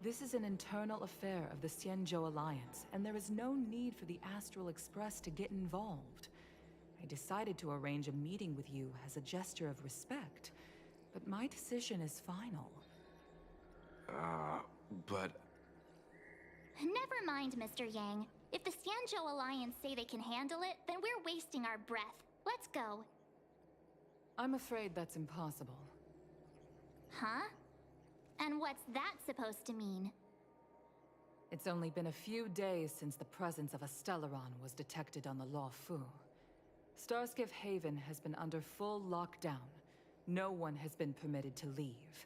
This is an internal affair of the Xianzhou Alliance, and there is no need for the Astral Express to get involved. I decided to arrange a meeting with you as a gesture of respect, but my decision is final. But... Never mind, Mr. Yang. If the Xianzhou Alliance say they can handle it, then we're wasting our breath. Let's go. I'm afraid that's impossible. Huh? And what's that supposed to mean? It's only been a few days since the presence of a Stellaron was detected on the Luofu. Starskiff Haven has been under full lockdown. No one has been permitted to leave.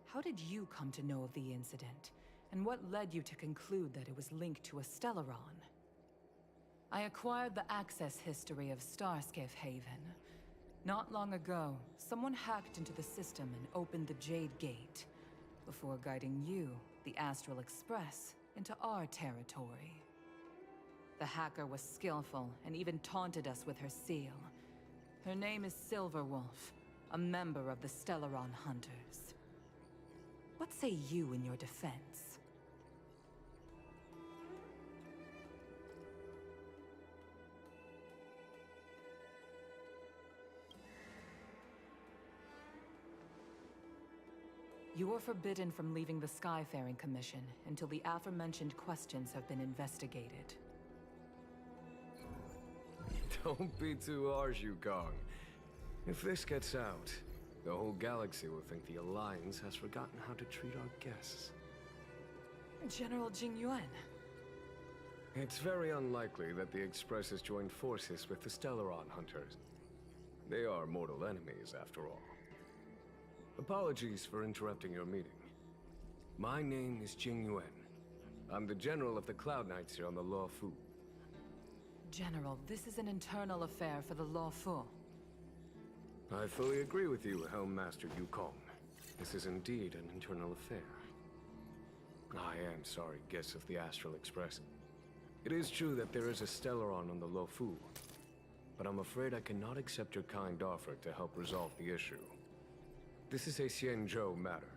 How did you come to know of the incident? And what led you to conclude that it was linked to a Stellaron? I acquired the access history of Starskiff Haven. Not long ago, someone hacked into the system and opened the Jade Gate, before guiding you, the Astral Express, into our territory. The hacker was skillful and even taunted us with her seal. Her name is Silverwolf, a member of the Stellaron Hunters. What say you in your defense? You are forbidden from leaving the Skyfaring Commission until the aforementioned questions have been investigated. Don't be too harsh, Yukong. If this gets out, the whole galaxy will think the Alliance has forgotten how to treat our guests. General Jing-Yuan. It's very unlikely that the Express has joined forces with the Stellaron Hunters. They are mortal enemies, after all. Apologies for interrupting your meeting. My name is Jing-Yuan. I'm the General of the Cloud Knights here on the Luofu. General, this is an internal affair for the Luofu. I fully agree with you, Helmmaster Yukong. This is indeed an internal affair. I am sorry, guests of the Astral Express. It is true that there is a Stellaron on the Luofu, but I'm afraid I cannot accept your kind offer to help resolve the issue. This is a Xianzhou matter,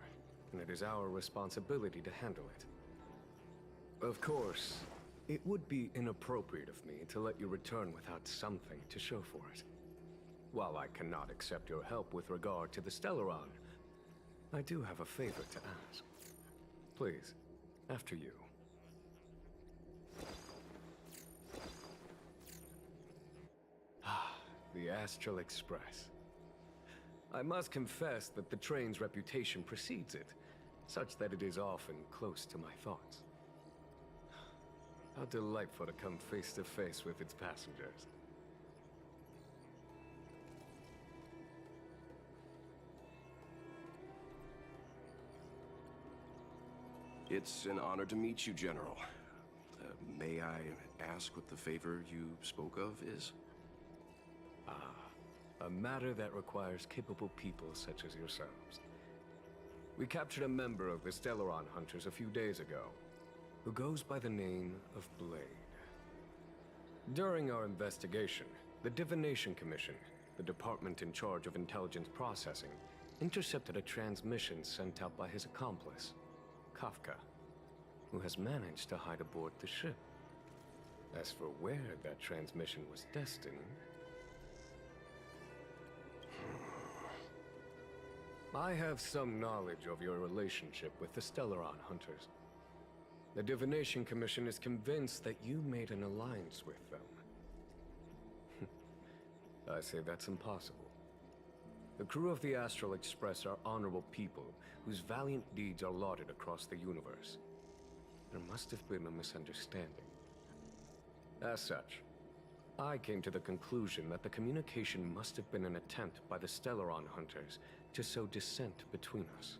and it is our responsibility to handle it. Of course, it would be inappropriate of me to let you return without something to show for it. While I cannot accept your help with regard to the Stellaron, I do have a favor to ask. Please, after you. Ah, the Astral Express. I must confess that the train's reputation precedes it, such that it is often close to my thoughts. How delightful to come face to face with its passengers. It's an honor to meet you, General. May I ask what the favor you spoke of is? A matter that requires capable people such as yourselves. We captured a member of the Stellaron Hunters a few days ago, who goes by the name of Blade. During our investigation, the Divination Commission, the department in charge of intelligence processing, intercepted a transmission sent out by his accomplice, Kafka, who has managed to hide aboard the ship. As for where that transmission was destined... I have some knowledge of your relationship with the Stellaron Hunters. The Divination Commission is convinced that you made an alliance with them. I say that's impossible. The crew of the Astral Express are honorable people whose valiant deeds are lauded across the universe. There must have been a misunderstanding. As such, I came to the conclusion that the communication must have been an attempt by the Stellaron Hunters to sow dissent between us.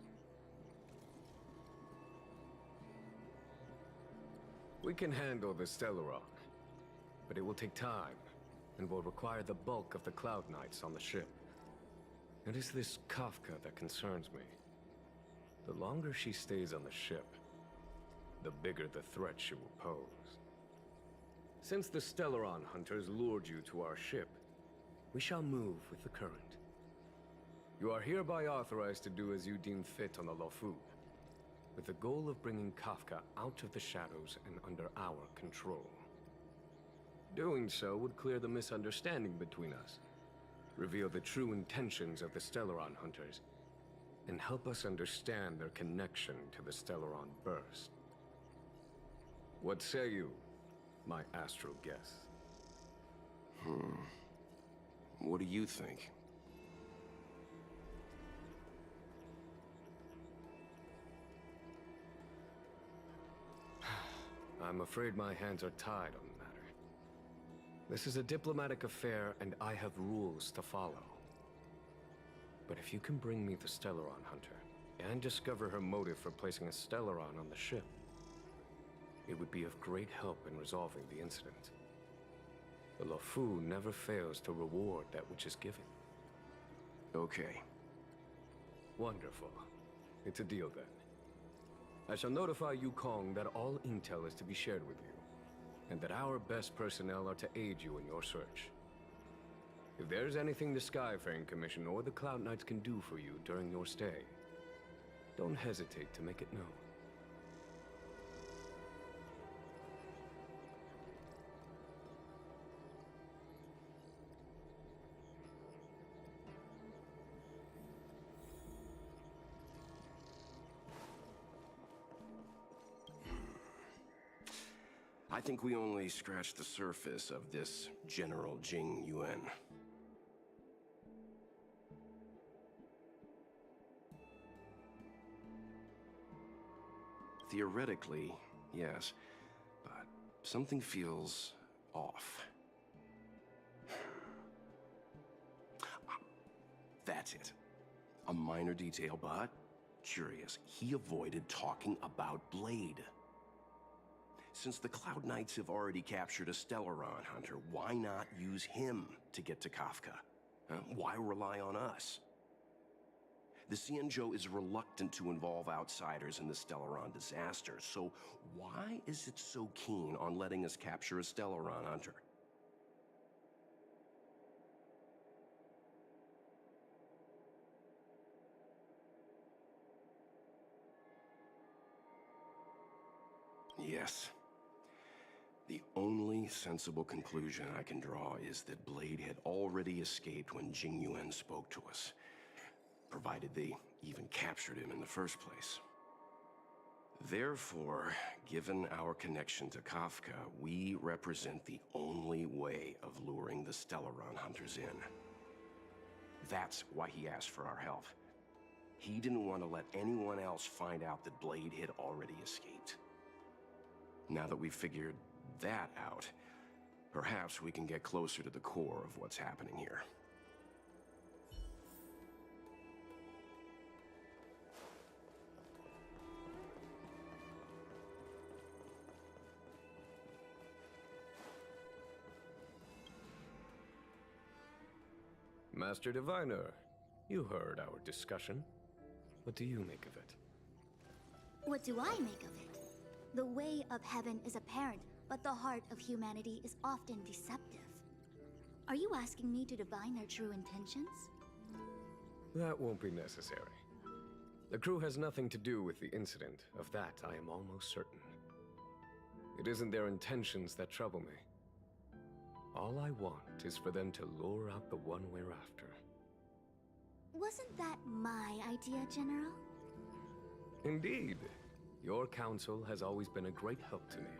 We can handle the Stellaron, but it will take time and will require the bulk of the Cloud Knights on the ship. It is this Kafka that concerns me. The longer she stays on the ship, the bigger the threat she will pose. Since the Stellaron Hunters lured you to our ship, we shall move with the current. You are hereby authorized to do as you deem fit on the Lofu, with the goal of bringing Kafka out of the shadows and under our control. Doing so would clear the misunderstanding between us, reveal the true intentions of the Stellaron Hunters, and help us understand their connection to the Stellaron Burst. What say you, my astral guest? What do you think? I'm afraid my hands are tied on the matter. This is a diplomatic affair, and I have rules to follow. But if you can bring me the Stellaron Hunter, and discover her motive for placing a Stellaron on the ship, it would be of great help in resolving the incident. The Lofu never fails to reward that which is given. Okay. Wonderful. It's a deal then. I shall notify Yukong that all intel is to be shared with you, and that our best personnel are to aid you in your search. If there's anything the Skyfaring Commission or the Cloud Knights can do for you during your stay, don't hesitate to make it known. I think we only scratched the surface of this General Jing-Huan. Theoretically, yes, but something feels off. That's it. A minor detail, but curious. He avoided talking about Blade. Since the Cloud Knights have already captured a Stellaron Hunter, why not use him to get to Kafka? Why rely on us? The Xianzhou is reluctant to involve outsiders in the Stellaron disaster, so why is it so keen on letting us capture a Stellaron Hunter? Yes. The only sensible conclusion I can draw is that Blade had already escaped when Jing-Huan spoke to us. provided they even captured him in the first place. Therefore, given our connection to Kafka, we represent the only way of luring the Stellaron hunters in. That's why he asked for our help. He didn't want to let anyone else find out that Blade had already escaped. Now that we've figured that out, perhaps we can get closer to the core of what's happening here. Master Diviner, you heard our discussion. What do you make of it? What do I make of it? The way of heaven is apparent, but the heart of humanity is often deceptive. Are you asking me to divine their true intentions? That won't be necessary. The crew has nothing to do with the incident. Of that, I am almost certain. It isn't their intentions that trouble me. All I want is for them to lure out the one we're after. Wasn't that my idea, General? Indeed. Your counsel has always been a great help to me.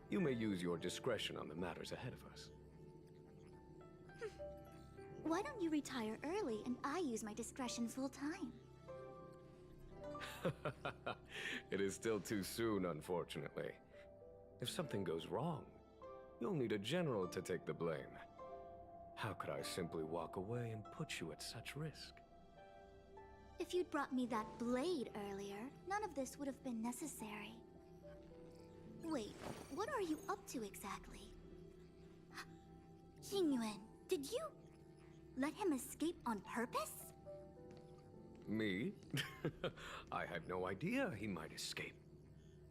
You may use your discretion on the matters ahead of us. Why don't you retire early and I use my discretion full time? It is still too soon, unfortunately. If something goes wrong, you'll need a general to take the blame. How could I simply walk away and put you at such risk? If you'd brought me that blade earlier, none of this would have been necessary. Wait, what are you up to exactly? Jing-Huan, did you let him escape on purpose? Me? I had no idea he might escape.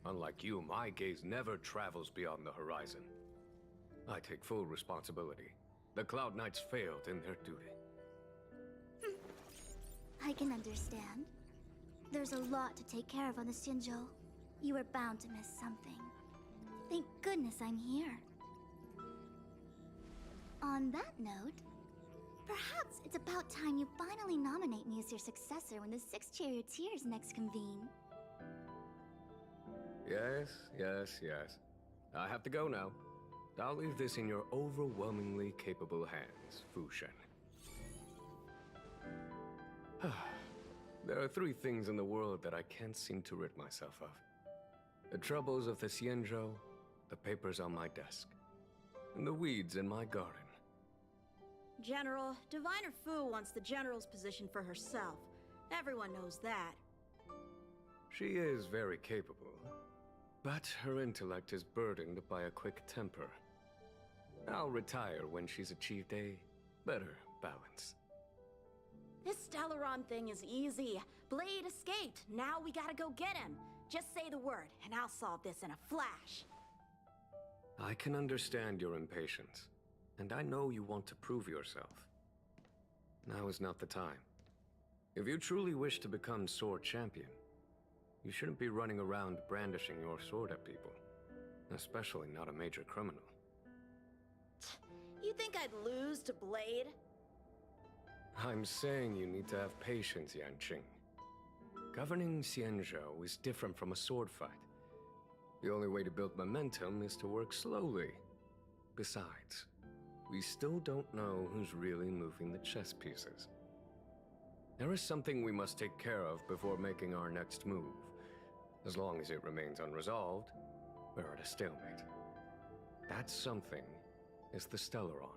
Unlike you, my gaze never travels beyond the horizon. I take full responsibility. The Cloud Knights failed in their duty. I can understand. There's a lot to take care of on the Xianzhou. You were bound to miss something. Thank goodness I'm here. On that note, perhaps it's about time you finally nominate me as your successor when the Six Charioteers next convene. Yes. I have to go now. I'll leave this in your overwhelmingly capable hands, Fu Shen. There are three things in the world that I can't seem to rid myself of. The troubles of the Xianzhou, the papers on my desk, and the weeds in my garden. General, Diviner Fu wants the General's position for herself. Everyone knows that. She is very capable, but her intellect is burdened by a quick temper. I'll retire when she's achieved a better balance. This Stellaron thing is easy. Blade escaped. Now we gotta go get him. Just say the word, and I'll solve this in a flash. I can understand your impatience, and I know you want to prove yourself. Now is not the time. If you truly wish to become Sword Champion, you shouldn't be running around brandishing your sword at people. Especially not a major criminal. You think I'd lose to Blade? I'm saying you need to have patience, Yanqing. Governing Xianzhou is different from a sword fight. The only way to build momentum is to work slowly. Besides, we still don't know who's really moving the chess pieces. There is something we must take care of before making our next move. As long as it remains unresolved, we're at a stalemate. That something is the Stellaron.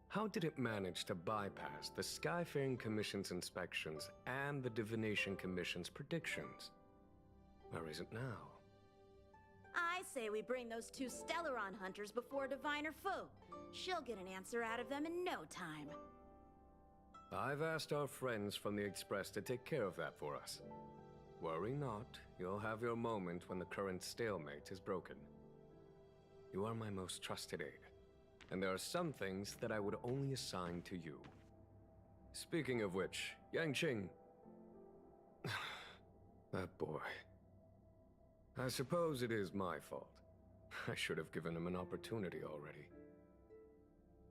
How did it manage to bypass the Skyfaring Commission's inspections and the Divination Commission's predictions? Where is it now? I say we bring those two Stellaron hunters before Diviner Fu. She'll get an answer out of them in no time. I've asked our friends from the Express to take care of that for us. Worry not, you'll have your moment when the current stalemate is broken. You are my most trusted aide, and there are some things that I would only assign to you. Speaking of which, Yanqing... that boy... I suppose it is my fault. I should have given him an opportunity already.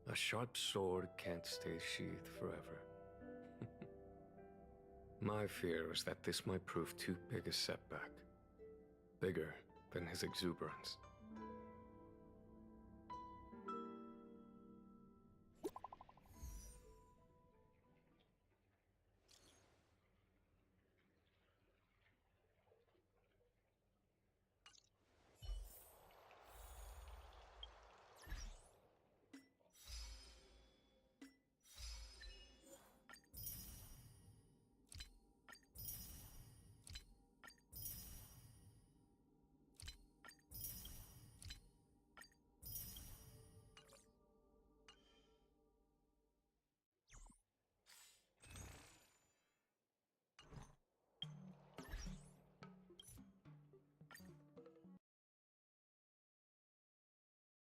A sharp sword can't stay sheathed forever. My fear is that this might prove too big a setback. Bigger than his exuberance.